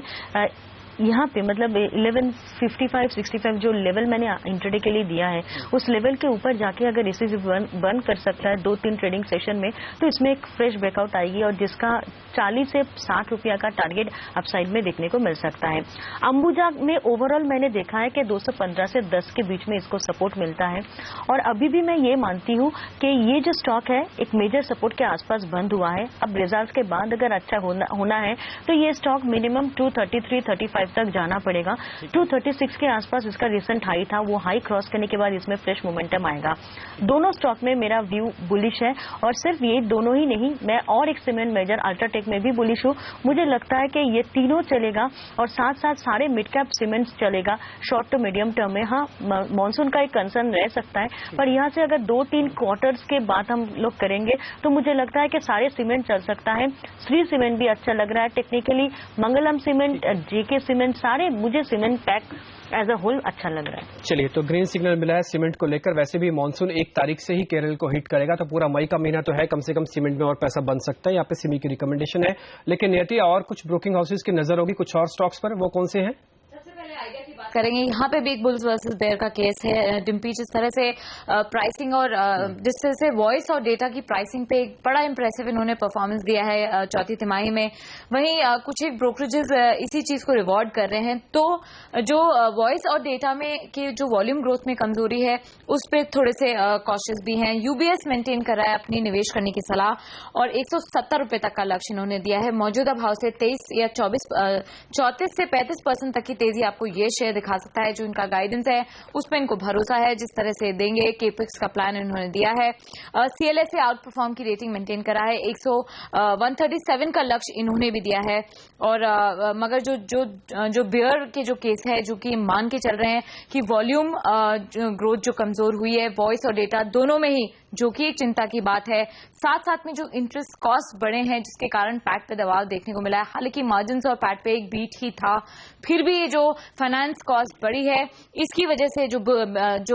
यहाँ पे मतलब 1155-65 जो लेवल मैंने इंटरडे के लिए दिया है, उस लेवल के ऊपर जाके अगर इसे बर्न कर सकता है 2-3 ट्रेडिंग सेशन में, तो इसमें एक फ्रेश ब्रेकआउट आएगी और जिसका 40 से 60 रुपया का टारगेट अपसाइड में देखने को मिल सकता है। अंबुजा में ओवरऑल मैंने देखा है कि 215 से 10 के बीच में इसको सपोर्ट मिलता है, और अभी भी मैं ये मानती हूँ कि ये जो स्टॉक है एक मेजर सपोर्ट के आसपास बंद हुआ है। अब रिजल्ट के बाद अगर अच्छा होना है तो ये स्टॉक मिनिमम 233-35 तक जाना पड़ेगा। 236 के आसपास इसका रिसेंट हाई था, वो हाई क्रॉस करने के बाद इसमें फ्रेश मोमेंटम आएगा। दोनों स्टॉक में मेरा व्यू बुलिश है, और सिर्फ ये दोनों ही नहीं, मैं और एक सीमेंट मेजर अल्ट्राटेक में भी बुलिश हूँ। मुझे लगता है कि ये तीनों चलेगा और साथ साथ सारे मिड कैप सीमेंट्स चलेगा शॉर्ट टू मीडियम टर्म में। हाँ, मानसून का एक कंसर्न रह सकता है, पर यहाँ से अगर 2-3 क्वार्टर्स के बाद हम लोग करेंगे तो मुझे लगता है कि सारे सीमेंट चल सकता है। श्री सीमेंट भी अच्छा लग रहा है technically, Mangalam cement, JK cement, सारे मुझे cement pack as a whole अच्छा लग रहा है। चलिए, तो ग्रीन सिग्नल मिला है सीमेंट को लेकर। वैसे भी मानसून 1 तारीख से ही केरल को हिट करेगा, तो पूरा मई का महीना तो है, कम से कम सीमेंट में और पैसा बन सकता है। यहाँ पे सिमी की रिकमेंडेशन है। लेकिन नियति, और कुछ ब्रोकिंग हाउसेस की नजर होगी कुछ और स्टॉक्स पर, वो कौन से हैं? करेंगे यहाँ पे भी एक बुल्स वर्सेस बेयर का केस है। डिम्पी, जिस तरह से प्राइसिंग और जिस तरह से वॉइस और डेटा की प्राइसिंग पे एक बड़ा इंप्रेसिव इन्होंने परफॉर्मेंस दिया है चौथी तिमाही में, वहीं कुछ एक ब्रोकरेजेस इसी चीज को रिवॉर्ड कर रहे हैं। तो जो वॉइस और डेटा में की जो वॉल्यूम ग्रोथ में कमजोरी है उस पर थोड़े से कॉशियस भी हैं। यूबीएस मेंटेन कर रहा है अपनी निवेश करने की सलाह, और 170 रुपए तक का लक्ष्य इन्होंने दिया है। मौजूदा भाव से 34 से 35% तक की तेजी आपको ये शेयर दिखा सकता है। जो इनका गाइडेंस है उसमें इनको भरोसा है, जिस तरह से देंगे, केपेक्स का प्लान इन्होंने दिया है। सीएलएसए आउट परफॉर्म की रेटिंग मेंटेन करा है, 137 का लक्ष्य इन्होंने भी दिया है। और मगर जो बेयर के जो केस है, जो कि मान के चल रहे हैं कि वॉल्यूम ग्रोथ जो कमजोर हुई है, वॉइस और डेटा दोनों में ही, जो कि एक चिंता की बात है। साथ साथ में जो इंटरेस्ट कॉस्ट बढ़े हैं, जिसके कारण पैट पे दबाव देखने को मिला है। हालांकि मार्जिन और पैट पे एक बीट ही था, फिर भी ये जो फाइनेंस कॉस्ट बढ़ी है, इसकी वजह से जो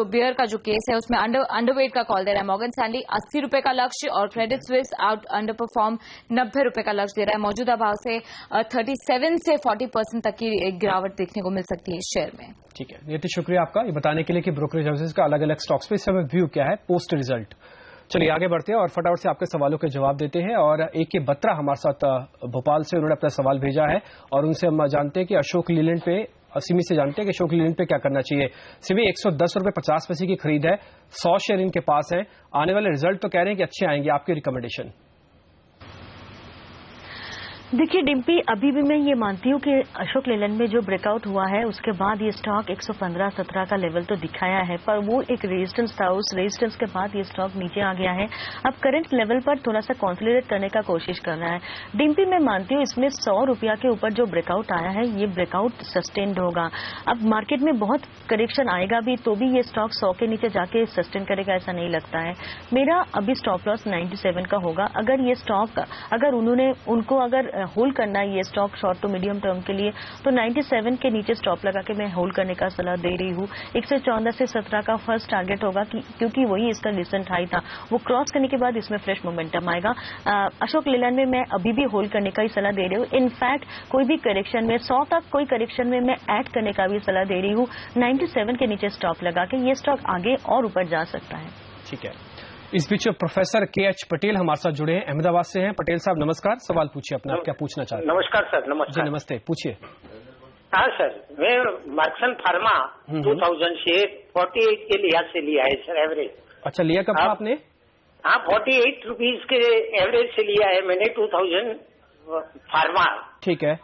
बेयर का जो केस है उसमें अंडरवेट का कॉल दे रहा है। मॉर्गन स्टैनली 80 रुपए का लक्ष्य और Credit Suisse out under perform 90 रुपए का लक्ष्य दे रहा है। मौजूदा भाव से 37 से 40% तक की गिरावट देखने को मिल सकती है इस शेयर में। ठीक है नीतीश, शुक्रिया आपका ये बताने के लिए कि ब्रोकरेज हाउसेज का अलग अलग स्टॉक्स पे इस समय व्यू क्या है पोस्ट रिजल्ट। चलिए आगे बढ़ते हैं और फटाफट से आपके सवालों के जवाब देते हैं। और AK बत्रा हमारे साथ भोपाल से, उन्होंने अपना सवाल भेजा है और उनसे हम जानते हैं कि अशोक लीलैंड पे, सिमी से जानते हैं कि अशोक लीलैंड पे क्या करना चाहिए। सिमी 110 रुपए 50 पैसे की खरीद है, 100 शेयर इनके पास है, आने वाले रिजल्ट तो कह रहे हैं कि अच्छे आएंगे, आपकी रिकमेंडेशन? देखिए डिम्पी, अभी भी मैं ये मानती हूँ कि अशोक लेलैंड में जो ब्रेकआउट हुआ है उसके बाद ये स्टॉक 115-17 का लेवल तो दिखाया है, पर वो एक रेजिस्टेंस था, उस रेजिस्टेंस के बाद ये स्टॉक नीचे आ गया है। अब करंट लेवल पर थोड़ा सा कॉन्सोलिडेट करने का कोशिश कर रहा है। डिम्पी, मैं मानती हूँ इसमें 100 रुपया के ऊपर जो ब्रेकआउट आया है ये ब्रेकआउट सस्टेन्ड होगा। अब मार्केट में बहुत करेक्शन आएगा भी तो भी ये स्टॉक 100 के नीचे जाके सस्टेन करेगा ऐसा नहीं लगता है। मेरा अभी स्टॉप लॉस 97 का होगा। अगर ये स्टॉक अगर उनको अगर होल्ड करना है ये stock short to medium term के लिए तो 97 के नीचे स्टॉप लगा के मैं होल्ड करने का सलाह दे रही हूँ। 114 से 17 का फर्स्ट टारगेट होगा क्योंकि वही इसका रिसेंट हाई था, वो क्रॉस करने के बाद इसमें फ्रेश मोमेंटम आएगा। अशोक लेलैंड में मैं अभी भी होल्ड करने का ही सलाह दे रही हूँ। इनफैक्ट कोई भी करेक्शन में 100 तक कोई करेक्शन में मैं ऐड करने का भी सलाह दे रही हूँ। 97 के नीचे स्टॉप लगा के ये स्टॉक आगे और ऊपर जा सकता है। ठीक है, इस बीच प्रोफेसर KH पटेल हमारे साथ जुड़े हैं, अहमदाबाद से हैं। पटेल साहब नमस्कार, सवाल पूछिए अपना, आप क्या पूछना चाहते हैं? नमस्कार सर। नमस्कार जी नमस्ते, पूछिए। हाँ सर, मैं मार्क्सन फार्मा 2000 शेयर 48 के लिहाज से लिया है सर, एवरेज। अच्छा, लिया कब था आपने? हाँ, 48 रुपीज के एवरेज से लिया है मैंने 2000 फार्मा। ठीक है,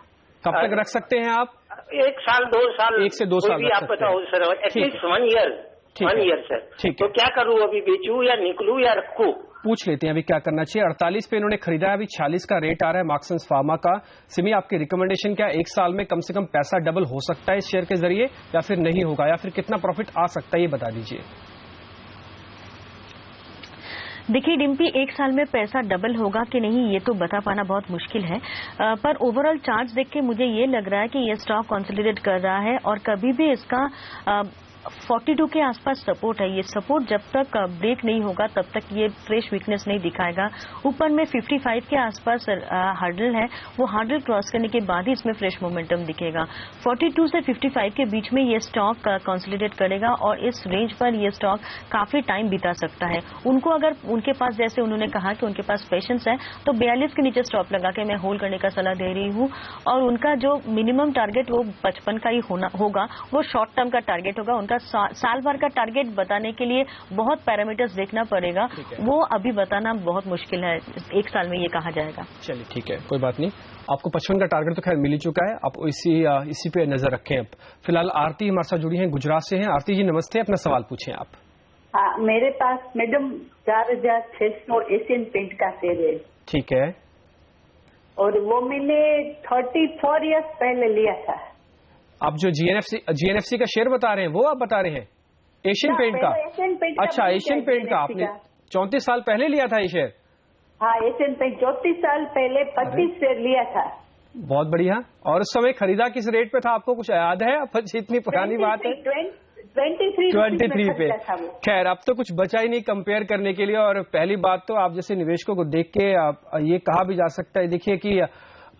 कब तक रख सकते हैं आप? 1 साल 2 साल, 1 से 2 साल भी आप बताओ sir, at least 1 year. 1 year sir. ठीक है, तो क्या करूँ अभी, बेचूं या निकलूं या रखूं? पूछ लेते हैं अभी क्या करना चाहिए। 48 पे इन्होंने खरीदा है, अभी 46 का रेट आ रहा है मार्क्सन फार्मा का। सिमी, आपकी रिकमेंडेशन क्या? 1 साल में कम से कम पैसा डबल हो सकता है इस शेयर के जरिए या फिर नहीं होगा, या फिर कितना प्रॉफिट आ सकता है ये बता दीजिए। देखिए डिम्पी, 1 साल में पैसा डबल होगा कि नहीं ये तो बता पाना बहुत मुश्किल है, पर ओवरऑल चार्ट देख के मुझे ये लग रहा है कि ये स्टॉक कंसोलिडेट कर रहा है और कभी भी इसका 42 के आसपास सपोर्ट है। ये सपोर्ट जब तक ब्रेक नहीं होगा तब तक ये फ्रेश वीकनेस नहीं दिखाएगा। ऊपर में 55 के आसपास हार्डल है, वो हार्डल क्रॉस करने के बाद ही इसमें फ्रेश मोमेंटम दिखेगा। 42 से 55 के बीच में ये स्टॉक कंसोलिडेट करेगा और इस रेंज पर ये स्टॉक काफी टाइम बिता सकता है। उनको अगर उनके पास, जैसे उन्होंने कहा कि उनके पास पेशेंस है, तो 42 के नीचे स्टॉप लगा के मैं होल्ड करने का सलाह दे रही हूँ। और उनका जो मिनिमम टारगेट वो 55 का ही होगा, वो शॉर्ट टर्म का टारगेट होगा। उनका साल भर का टारगेट बताने के लिए बहुत पैरामीटर्स देखना पड़ेगा, वो अभी बताना बहुत मुश्किल है 1 साल में ये कहा जाएगा। चलिए ठीक है, कोई बात नहीं, आपको 55 का टारगेट तो खैर मिल ही चुका है, आप इसी पे नजर रखें। अब फिलहाल आरती हमारे साथ जुड़ी हैं, गुजरात से हैं। आरती जी नमस्ते, अपना सवाल पूछें आप। हाँ, मेरे पास मैडम 4600 एशियन पेंट का शेयर है। ठीक है, और वो मैंने 34 ईयर्स पहले लिया था। आप जो GNFC का शेयर बता रहे हैं वो आप बता रहे हैं? एशियन पेंट का? अच्छा, एशियन पेंट का आपने 34 साल पहले लिया था ये शेयर? हाँ, एशियन पेंट 34 साल पहले 25 शेयर लिया था। बहुत बढ़िया। और उस समय खरीदा किस रेट पे था, आपको कुछ याद है? इतनी पुरानी बात है। 23 पे। खैर, अब तो कुछ बचा ही नहीं कंपेयर करने के लिए। और पहली बात तो आप जैसे निवेशकों को देख के ये कहा भी जा सकता है, देखिए कि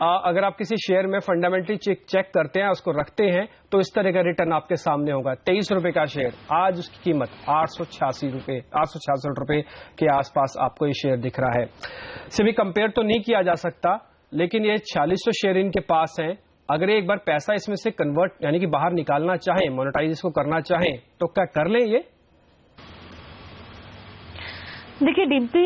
अगर आप किसी शेयर में फंडामेंटली चेक करते हैं, उसको रखते हैं, तो इस तरह का रिटर्न आपके सामने होगा। 23 रुपए का शेयर, आज उसकी कीमत 866 रुपए के आसपास आपको ये शेयर दिख रहा है। से भी कंपेयर तो नहीं किया जा सकता, लेकिन ये 4600 शेयर इनके पास हैं। अगर एक बार पैसा इसमें से कन्वर्ट यानी कि बाहर निकालना चाहें, मोनेटाइज इसको करना चाहें, तो क्या कर लें ये? देखिए डिम्पी,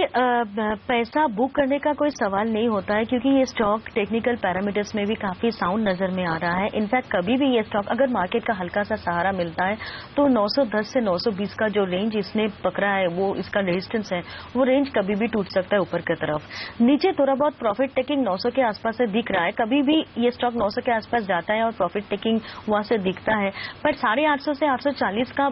पैसा बुक करने का कोई सवाल नहीं होता है क्योंकि ये स्टॉक टेक्निकल पैरामीटर्स में भी काफी साउंड नजर में आ रहा है। इनफैक्ट कभी भी ये स्टॉक अगर मार्केट का हल्का सा सहारा मिलता है तो 910 से 920 का जो रेंज इसने पकड़ा है, वो इसका रेजिस्टेंस है, वो रेंज कभी भी टूट सकता है ऊपर की तरफ। नीचे थोड़ा बहुत प्रॉफिट टेकिंग 900 के आसपास से दिख रहा है, कभी भी ये स्टॉक 900 के आसपास जाता है और प्रॉफिट टेकिंग वहां से दिखता है, पर 850 से 840 का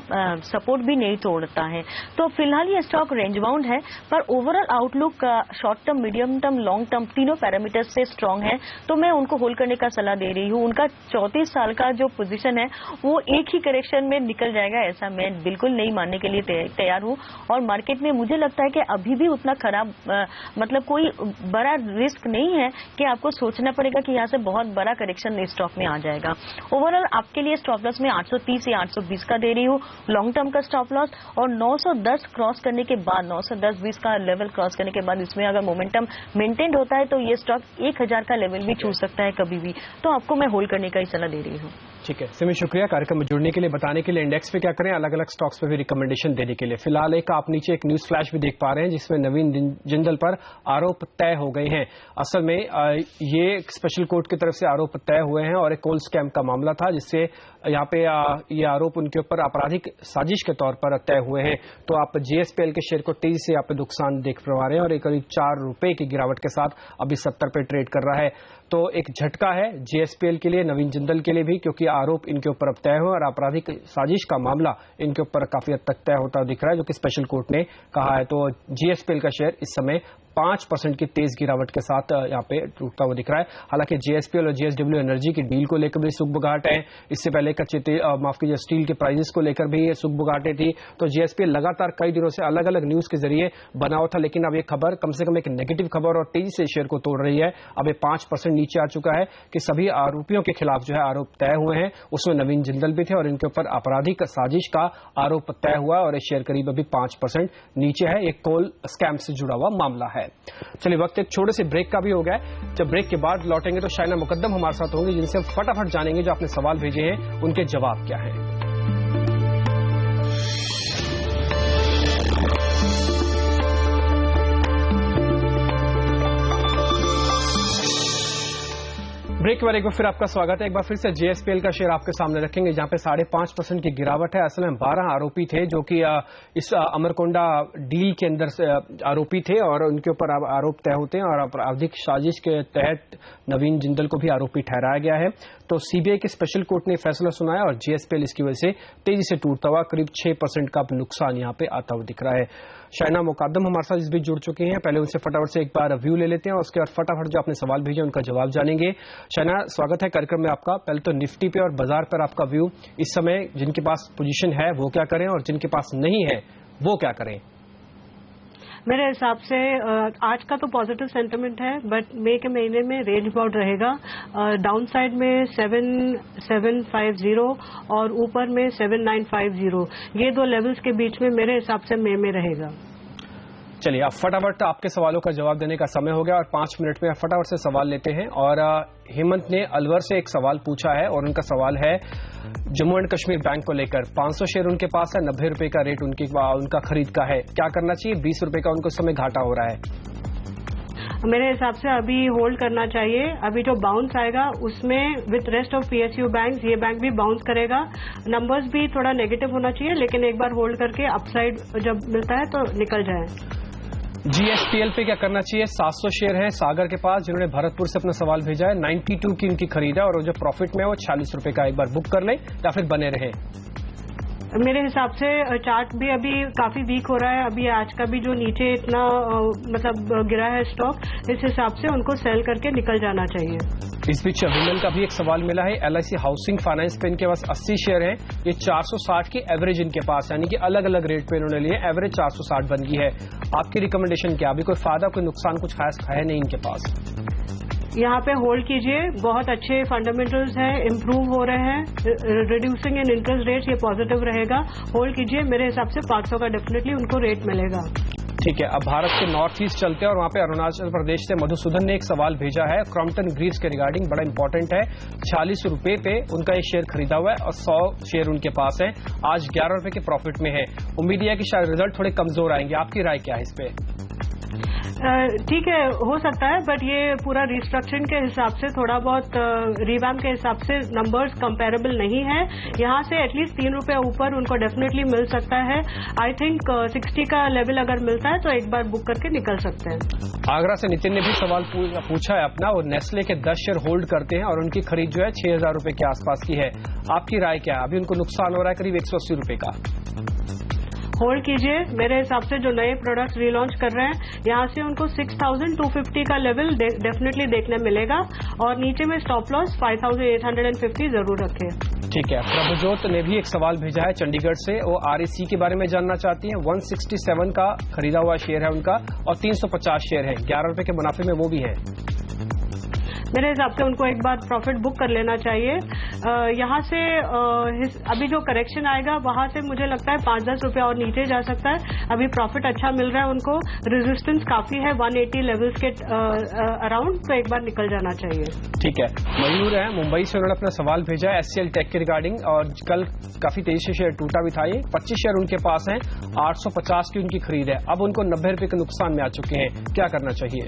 सपोर्ट भी नहीं तोड़ता है। तो फिलहाल ये स्टॉक रेंज बाउंड है, पर overall outlook short term, medium term, long term तीनों पैरामीटर्स से स्ट्रांग है, तो मैं उनको होल्ड करने का सलाह दे रही हूँ। उनका 34 साल का जो पोजीशन है वो एक ही करेक्शन में निकल जाएगा, ऐसा मैं बिल्कुल नहीं मानने के लिए तैयार हूँ। और मार्केट में मुझे लगता है कि अभी भी उतना खराब मतलब कोई बड़ा रिस्क नहीं है कि आपको सोचना पड़ेगा कि यहाँ से बहुत बड़ा करेक्शन स्टॉक में आ जाएगा। ओवरऑल आपके लिए स्टॉप लॉस में 830 या 820 का दे रही हूँ लॉन्ग टर्म का स्टॉप लॉस, और 910 क्रॉस करने के बाद 910-20 का लेवल क्रॉस करने के बाद इसमें अगर मोमेंटम मेंटेन होता है तो ये स्टॉक 1000 का लेवल भी छू सकता है कभी भी, तो आपको मैं होल्ड करने का ही सलाह दे रही हूँ। ठीक है सिमी, शुक्रिया कार्यक्रम में जुड़ने के लिए, बताने के लिए इंडेक्स पे क्या करें, अलग अलग स्टॉक्स पे भी रिकमेंडेशन देने के लिए। फिलहाल आप नीचे एक न्यूज फ्लैश भी देख पा रहे हैं जिसमें नवीन जिंदल पर आरोप तय हो गए हैं। असल में ये स्पेशल कोर्ट की तरफ से आरोप तय हुए हैं और एक कोल स्कैम का मामला था जिससे यहाँ पे ये आरोप उनके ऊपर आपराधिक साजिश के तौर पर तय हुए हैं। तो आप जीएसपीएल के शेयर को तेजी से यहाँ पे नुकसान देख पा रहे हैं और एक करीब 4 रुपए की गिरावट के साथ अभी 70 पे ट्रेड कर रहा है। तो एक झटका है जीएसपीएल के लिए, नवीन जिंदल के लिए भी, क्योंकि आरोप इनके ऊपर अब तय हुए और आपराधिक साजिश का मामला इनके ऊपर काफी हद तक तय होता दिख रहा है, जो कि स्पेशल कोर्ट ने कहा है। तो जीएसपीएल का शेयर इस समय 5% की तेज गिरावट के साथ यहाँ पे टूटता हुआ दिख रहा है। हालांकि जीएसपीएल और जेएसडब्ल्यू एनर्जी की डील को लेकर भी सुगबुगाहट है। इससे पहले माफ कीजिए स्टील के प्राइसेस को लेकर भी सुगबुगाहटें थी। तो जीएसपीएल लगातार कई दिनों से अलग अलग न्यूज के जरिए बना हुआ था, लेकिन अब ये खबर कम से कम एक नेगेटिव खबर और तेजी से शेयर को तोड़ रही है। अब ये 5% नीचे आ चुका है कि सभी आरोपियों के खिलाफ जो है आरोप तय हुए हैं, उसमें नवीन जिंदल भी थे और इनके ऊपर आपराधिक साजिश का आरोप तय हुआ और ये शेयर करीब अभी 5% नीचे है। एक कोल स्कैम से जुड़ा हुआ मामला है। चलिए वक्त एक छोटे से ब्रेक का भी हो गया है। जब ब्रेक के बाद लौटेंगे तो शाइना मुकद्दम हमारे साथ होंगे जिनसे हम फटाफट जानेंगे जो आपने सवाल भेजे हैं उनके जवाब क्या हैं। ब्रेक के बाद एक बार फिर आपका स्वागत है। एक बार फिर से जीएसपीएल का शेयर आपके सामने रखेंगे जहां पे 5.5% की गिरावट है। असल में 12 आरोपी थे जो कि इस अमरकोंडा डील के अंदर से आरोपी थे और उनके ऊपर आरोप तय होते हैं और आपराधिक साजिश के तहत नवीन जिंदल को भी आरोपी ठहराया गया है। तो सीबीआई के स्पेशल कोर्ट ने फैसला सुनाया और जीएसपीएल इसकी वजह से तेजी से टूटता हुआ करीब 6% का नुकसान यहाँ पे आता हुआ दिख रहा है। शाइना मुकद्दम हमारे साथ इस बीच जुड़ चुके हैं। पहले उनसे फटाफट से एक बार व्यू ले लेते हैं और उसके बाद फटाफट जो आपने सवाल भेजे उनका जवाब जानेंगे। शाइना, स्वागत है कार्यक्रम में आपका। पहले तो निफ्टी पे और बाजार पर आपका व्यू, इस समय जिनके पास पोजीशन है वो क्या करें और जिनके पास नहीं है वो क्या करें? मेरे हिसाब से आज का तो पॉजिटिव सेंटिमेंट है, बट मई के महीने में रेंज बाउंड रहेगा। डाउन साइड में 7750 और ऊपर में 7950, ये दो लेवल्स के बीच में मेरे हिसाब से मई में रहेगा। चलिए अब फटाफट आपके सवालों का जवाब देने का समय हो गया और 5 मिनट में फटाफट से सवाल लेते हैं। और हेमंत ने अलवर से एक सवाल पूछा है और उनका सवाल है जम्मू एंड कश्मीर बैंक को लेकर। 500 शेयर उनके पास है, 90 रुपए का रेट उनका खरीद का है, क्या करना चाहिए? 20 रुपए का उनको इस समय घाटा हो रहा है। मेरे हिसाब से अभी होल्ड करना चाहिए। अभी जो बाउंस आएगा उसमें with rest of PSU bank, ये बैंक भी बाउंस करेगा। नंबर्स भी थोड़ा नेगेटिव होना चाहिए, लेकिन एक बार होल्ड करके अपसाइड जब मिलता है तो निकल जाए। जीएसपीएल पे क्या करना चाहिए? 700 शेयर है सागर के पास जिन्होंने भरतपुर से अपना सवाल भेजा है। 92 की उनकी खरीद है और जो प्रॉफिट में है वो 46 रुपए का, एक बार बुक कर लें या फिर बने रहे। मेरे हिसाब से चार्ट भी अभी काफी वीक हो रहा है। अभी आज का भी जो नीचे इतना मतलब गिरा है स्टॉक, इस हिसाब से उनको सेल करके निकल जाना चाहिए। इस बीच विमल का भी एक सवाल मिला है। एलआईसी हाउसिंग फाइनेंस पे इनके पास 80 शेयर हैं, ये 460 की एवरेज इनके पास, यानी कि अलग अलग रेट पे इन्होंने लिए, एवरेज 460 बन गई है। आपकी रिकमेंडेशन क्या? अभी कोई फायदा कोई नुकसान कुछ खास है नहीं इनके पास। यहाँ पे होल्ड कीजिए, बहुत अच्छे फंडामेंटल्स हैं, इम्प्रूव हो रहे हैं, रिड्यूसिंग इन इंटरेस्ट रेट्स, ये पॉजिटिव रहेगा। होल्ड कीजिए, मेरे हिसाब से 500 का डेफिनेटली उनको रेट मिलेगा। ठीक है, अब भारत के नॉर्थ ईस्ट चलते हैं और वहां पे अरुणाचल प्रदेश से मधुसूदन ने एक सवाल भेजा है क्रॉम्पटन ग्रीव्स के रिगार्डिंग, बड़ा इंपॉर्टेंट है। 46 रुपए पे उनका ये शेयर खरीदा हुआ है और 100 शेयर उनके पास है, आज 11 रुपए के प्रॉफिट में है। उम्मीद है कि शायद रिजल्ट थोड़े कमजोर आएंगे, आपकी राय क्या है इस पे? ठीक है, हो सकता है, बट ये पूरा रिस्ट्रक्चरिंग के हिसाब से थोड़ा बहुत रिवैम के हिसाब से नंबर्स कंपैरेबल नहीं है। यहाँ से एटलीस्ट 3 रुपए ऊपर उनको डेफिनेटली मिल सकता है। आई थिंक 60 का लेवल अगर मिलता है तो एक बार बुक करके निकल सकते हैं। आगरा से नितिन ने भी सवाल पूछा है अपना, और नेस्ले के 10 शेयर होल्ड करते हैं और उनकी खरीद जो है 6000 रुपए के आसपास की है। आपकी राय क्या है? अभी उनको नुकसान हो रहा है करीब 180 रुपए का। होल्ड कीजिए। मेरे हिसाब से जो नए प्रोडक्ट्स रीलॉन्च कर रहे हैं यहाँ से उनको 6,250 का लेवल डेफिनेटली देखने मिलेगा और नीचे में स्टॉप लॉस 5,850 जरूर रखें। ठीक है। प्रभजोत ने भी एक सवाल भेजा है चंडीगढ़ से। वो REC के बारे में जानना चाहती हैं। 167 का खरीदा हुआ शेयर है उनका और 350 शेयर है, 11 रुपए के मुनाफे में वो भी है। मेरे हिसाब से उनको एक बार प्रॉफिट बुक कर लेना चाहिए। यहाँ से अभी जो करेक्शन आएगा वहां से मुझे लगता है 5-10 रुपया और नीचे जा सकता है। अभी प्रॉफिट अच्छा मिल रहा है उनको, रेजिस्टेंस काफी है 180 लेवल्स के अराउंड, तो एक बार निकल जाना चाहिए। ठीक है। मयूर है मुंबई से, उन्होंने अपना सवाल भेजा है SCL टेक के रिगार्डिंग और कल काफी तेजी से शेयर टूटा भी था। ये 25 शेयर उनके पास हैं, 850 की उनकी खरीद है, अब उनको 90 रुपए के नुकसान में आ चुके हैं, क्या करना चाहिए?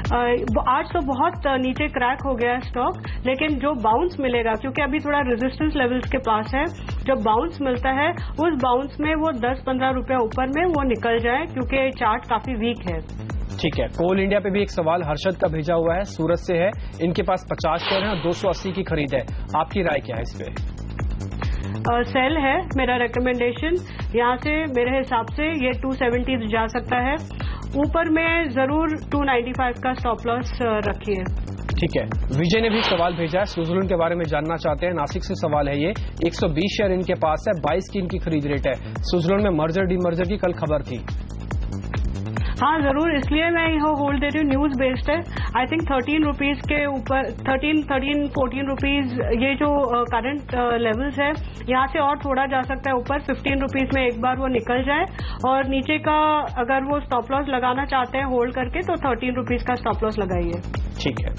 800 बहुत नीचे क्रैक हो गया है स्टॉक, लेकिन जो बाउंस मिलेगा क्योंकि अभी थोड़ा रेजिस्टेंस लेवल्स के पास है, जब बाउंस मिलता है उस बाउंस में वो 10-15 रुपया ऊपर में वो निकल जाए क्योंकि चार्ट काफी वीक है। ठीक है। कोल इंडिया पे भी एक सवाल हर्षद का भेजा हुआ है, सूरत से है। इनके पास 50 शेयर है और 280 की खरीद है, आपकी राय क्या है इस पे? सेल है मेरा रिकमेंडेशन। यहाँ से मेरे हिसाब से ये 270 जा सकता है, ऊपर में जरूर 295 का स्टॉप लॉस रखिए। ठीक है। विजय ने भी सवाल भेजा है, स्विट्जरलैंड के बारे में जानना चाहते हैं। नासिक से सवाल है ये, 120 शेयर इनके पास है, 22 की इनकी खरीद रेट है। स्विट्जरलैंड में मर्जर डीमर्जर की कल खबर थी। हाँ जरूर, इसलिए मैं यहाँ होल्ड दे रही हूँ, न्यूज बेस्ड है। आई थिंक 13 रुपीज के ऊपर 13-14 रुपीज ये जो करंट लेवल्स है यहाँ से और थोड़ा जा सकता है ऊपर। 15 रुपीज में एक बार वो निकल जाए और नीचे का अगर वो स्टॉप लॉस लगाना चाहते हैं होल्ड करके तो 13 रुपीज का स्टॉप लॉस लगाइए। ठीक है।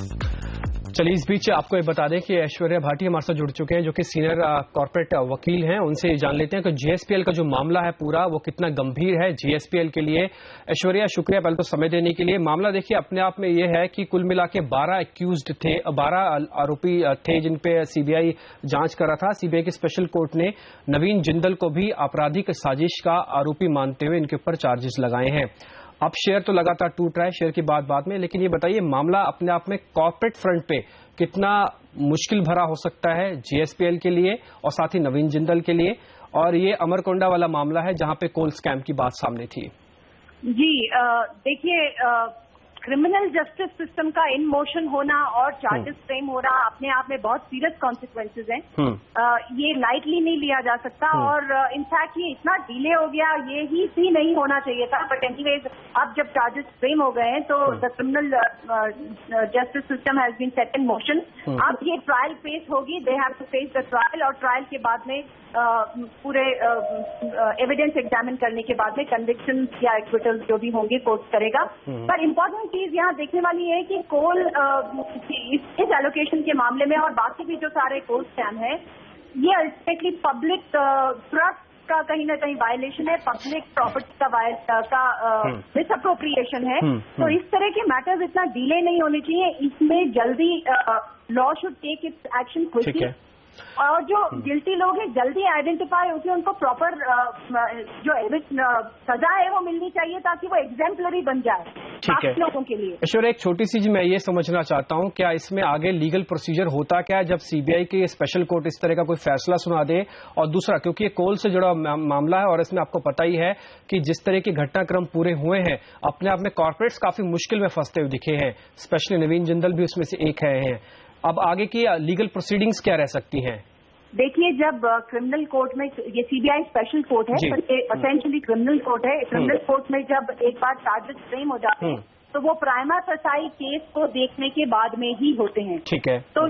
चलिए इस बीच आपको ये बता दें कि ऐश्वर्या भाटी हमारे साथ जुड़ चुके हैं जो कि सीनियर कॉर्पोरेट वकील हैं। उनसे जान लेते हैं कि GSPL का जो मामला है पूरा वो कितना गंभीर है GSPL के लिए। ऐश्वर्या शुक्रिया पहले तो समय देने के लिए। मामला देखिए अपने आप में ये है कि कुल मिला के 12 एक्यूज्ड थे, 12 आरोपी थे जिन पे CBI जांच कर रहा था। CBI की स्पेशल कोर्ट ने नवीन जिंदल को भी आपराधिक साजिश का आरोपी मानते हुए इनके ऊपर चार्जेस लगाए हैं। अब शेयर तो लगातार टूट रहा है, शेयर की बात में, लेकिन ये बताइए मामला अपने आप में कॉर्पोरेट फ्रंट पे कितना मुश्किल भरा हो सकता है GSPL के लिए और साथ ही नवीन जिंदल के लिए, और ये अमरकोंडा वाला मामला है जहां पे कोल स्कैम की बात सामने थी। जी देखिए, क्रिमिनल जस्टिस सिस्टम का इन मोशन होना और चार्जेस फ्रेम होना अपने आप में बहुत सीरियस कॉन्सिक्वेंसेज हैं। ये लाइटली नहीं लिया जा सकता और इनफैक्ट ये इतना डिले हो गया, ये ही नहीं होना चाहिए था। बट एनीवेज अब जब चार्जेस फ्रेम हो गए हैं तो the criminal justice system has been set in motion. अब ये ट्रायल फेस होगी, they have to face the trial और ट्रायल के बाद में पूरे एविडेंस एग्जामिन करने के बाद में कन्विक्शन या एक्विटल जो भी होंगे कोर्ट करेगा। पर इम्पोर्टेंट चीज यहाँ देखने वाली है कि कोल इस एलोकेशन के मामले में और बाकी भी जो सारे कोल स्कैम है ये अल्टीमेटली पब्लिक ट्रस्ट का कहीं ना कहीं वायलेशन है, पब्लिक प्रॉपर्टी का मिसअप्रोप्रिएशन है। तो इस तरह के मैटर्स इतना डिले नहीं होने चाहिए, इसमें जल्दी law should take its action quickly और जो गिल्टी लोग हैं जल्दी आइडेंटिफाई होकर उनको प्रॉपर जो सजा है वो मिलनी चाहिए ताकि वो एग्जाम्पलरी बन जाए बाकी लोगों के लिए। ऐश्वर्या एक छोटी सी मैं ये समझना चाहता हूँ, क्या इसमें आगे लीगल प्रोसीजर होता क्या है जब CBI की स्पेशल कोर्ट इस तरह का कोई फैसला सुना दे? और दूसरा, क्योंकि ये कोल से जुड़ा मामला है और इसमें आपको पता ही है कि जिस तरह के घटनाक्रम पूरे हुए हैं अपने आप में कॉर्पोरेट्स काफी मुश्किल में फंसते हुए दिखे हैं, स्पेशली नवीन जिंदल भी उसमें से एक है। अब आगे की लीगल प्रोसीडिंग्स क्या रह सकती हैं? देखिए, जब क्रिमिनल कोर्ट में ये CBI स्पेशल कोर्ट है पर ये असेंशियली क्रिमिनल कोर्ट है। क्रिमिनल कोर्ट में जब एक बार चार्जेस फ्रेम हो जाते हैं तो वो प्राइमा फेसाई केस को देखने के बाद में ही होते हैं। ठीक है। तो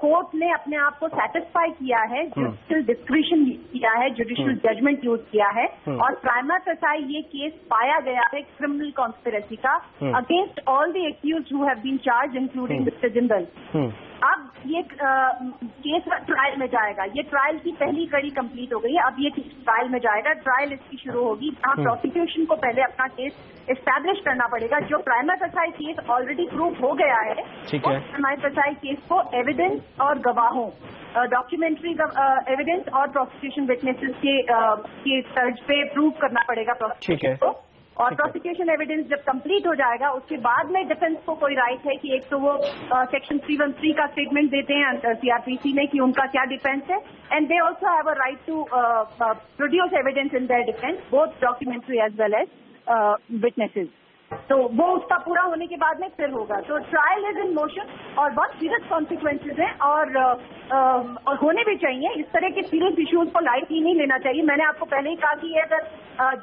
कोर्ट ने अपने आप को सेटिस्फाई किया है, जुडिशियल डिस्क्रिशन किया है, जुडिशियल जजमेंट यूज किया है और प्राइमा फेसाई ये केस पाया गया है क्रिमिनल कॉन्स्पिरेसी का against all the accused who have been charge including mister Jindal. अब ये केस ट्रायल में जाएगा, ये ट्रायल की पहली कड़ी कंप्लीट हो गई है, अब ये ट्रायल में जाएगा। ट्रायल इसकी शुरू होगी जहाँ प्रोसिक्यूशन को पहले अपना केस एस्टैब्लिश करना पड़ेगा। जो prima facie case already prove हो गया है, प्राइमा फेसाई केस को एविडेंस और गवाहों, डॉक्यूमेंट्री एविडेंस और प्रोसिक्यूशन विटनेसेस के तर्ज पे प्रूव करना पड़ेगा प्रोसिक्यूशन को और प्रोसिक्यूशन एविडेंस जब कंप्लीट हो जाएगा उसके बाद में डिफेंस को कोई राइट है कि एक तो वो सेक्शन 313 का स्टेटमेंट देते हैं सीआरपीसी में कि उनका क्या डिफेंस है, and they also have a right to produce evidence in their defence, both documentary as well as witnesses. तो वो उसका पूरा होने के बाद में फिर होगा। तो ट्रायल इज इन मोशन और बहुत सीरियस कॉन्सिक्वेंसेज हैं और होने भी चाहिए। इस तरह के सीरियस इश्यूज को लाइटली नहीं लेना चाहिए। मैंने आपको पहले ही कहा कि ये अगर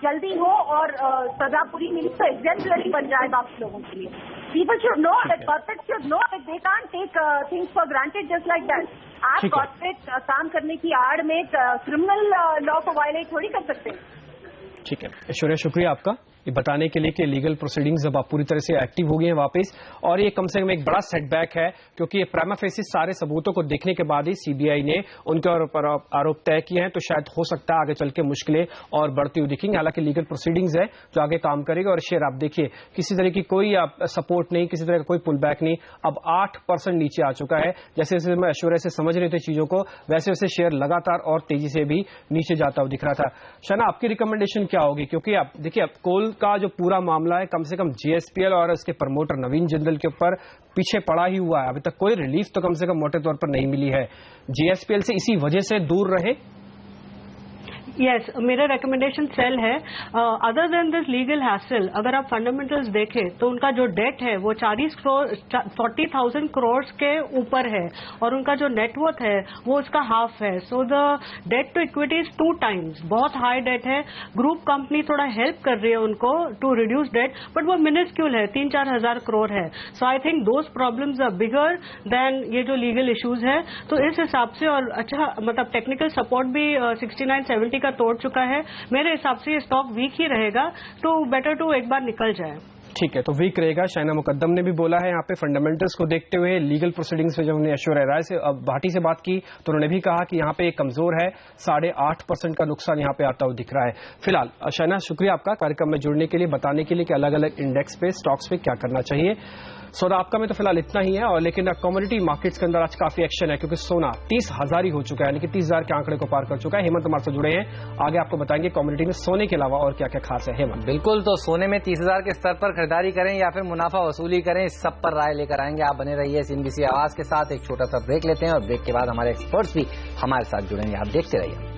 जल्दी हो और सजा पूरी मिली तो एग्जेम्पलरी बन जाए बाकी लोगों के लिए। People should know that corporate should know that they can't take things for granted just like that. आप कॉर्पोरेट काम करने की आड़ में क्रिमिनल लॉ को वायलेट थोड़ी कर सकते हैं। ठीक है ऐश्वर्या, शुक्रिया आपका ये बताने के लिए कि लीगल प्रोसीडिंग्स अब आप पूरी तरह से एक्टिव हो गई हैं वापस, और ये कम से कम एक बड़ा सेटबैक है क्योंकि ये प्राइमा फेसी सारे सबूतों को देखने के बाद ही सीबीआई ने उनके ऊपर आरोप तय किए हैं। तो शायद हो सकता है आगे चल के मुश्किलें और बढ़ती हुई दिखेंगी। हालांकि लीगल प्रोसीडिंग्स है जो आगे काम करेगा। और शेयर आप देखिए किसी तरह की कोई सपोर्ट नहीं, किसी तरह का कोई पुल बैक नहीं, अब 8% नीचे आ चुका है। जैसे जैसे मैं ऐश्वर्या से समझ रहे थे चीजों को वैसे वैसे शेयर लगातार और तेजी से भी नीचे जाता हुआ दिख रहा था। शना, आपकी रिकमेंडेशन क्या होगी? क्योंकि आप देखिए अब कोल का जो पूरा मामला है कम से कम जीएसपीएल और इसके प्रमोटर नवीन जिंदल के ऊपर पीछे पड़ा ही हुआ है। अभी तक कोई रिलीफ तो कम से कम मोटे तौर पर नहीं मिली है। जीएसपीएल से इसी वजह से दूर रहे। यस, मेरा रिकमेंडेशन सेल है। Other than this legal hassle, अगर आप फंडामेंटल्स देखें तो उनका जो डेट है वो 40,000 करोड़ के ऊपर है और उनका जो नेटवर्थ है वो उसका हाफ है। So the debt to equity is 2 times, बहुत हाई डेट है। ग्रुप कंपनी थोड़ा हेल्प कर रही है उनको टू रिड्यूस डेट, बट वो मिनिस्क्यूल है, 3-4 हजार करोड़ है। So I think those problems are bigger than ये जो लीगल इश्यूज है। तो इस हिसाब से, और अच्छा मतलब टेक्निकल सपोर्ट भी 69-70 का तोड़ चुका है। मेरे हिसाब से ये स्टॉक वीक ही रहेगा, तो बेटर टू एक बार निकल जाए। ठीक है, तो वीक रहेगा। शाइना मुकद्दम ने भी बोला है यहाँ पे फंडामेंटल्स को देखते हुए लीगल प्रोसीडिंग्स में जब हमने ऐश्वर्या राय से भाटी से बात की तो उन्होंने भी कहा कि यहाँ पे कमजोर है, 8.5% का नुकसान यहाँ पे आता हुआ दिख रहा है। फिलहाल शाइना, शुक्रिया आपका कार्यक्रम में जुड़ने के लिए, बताने के लिए कि अलग अलग इंडेक्स पे स्टॉक्स पे क्या करना चाहिए। सोना आपका में तो फिलहाल इतना ही है, और लेकिन कमोडिटी मार्केट्स के अंदर आज काफी एक्शन है क्योंकि सोना 30,000 ही हो चुका है, यानी कि 30,000 के आंकड़े को पार कर चुका है। हेमंत हमारे से जुड़े हैं, आगे आपको बताएंगे कमोडिटी में सोने के अलावा और क्या क्या खास है। हेमंत, बिल्कुल, तो सोने में 30,000 के स्तर पर खरीदारी करें या फिर मुनाफा वसूली करें, इस सब पर राय लेकर आएंगे। आप बने रहिए CNBC आवाज के साथ। एक छोटा सा ब्रेक लेते हैं और ब्रेक के बाद हमारे एक्सपर्ट्स भी हमारे साथ जुड़ेंगे। आप देखते रहिए।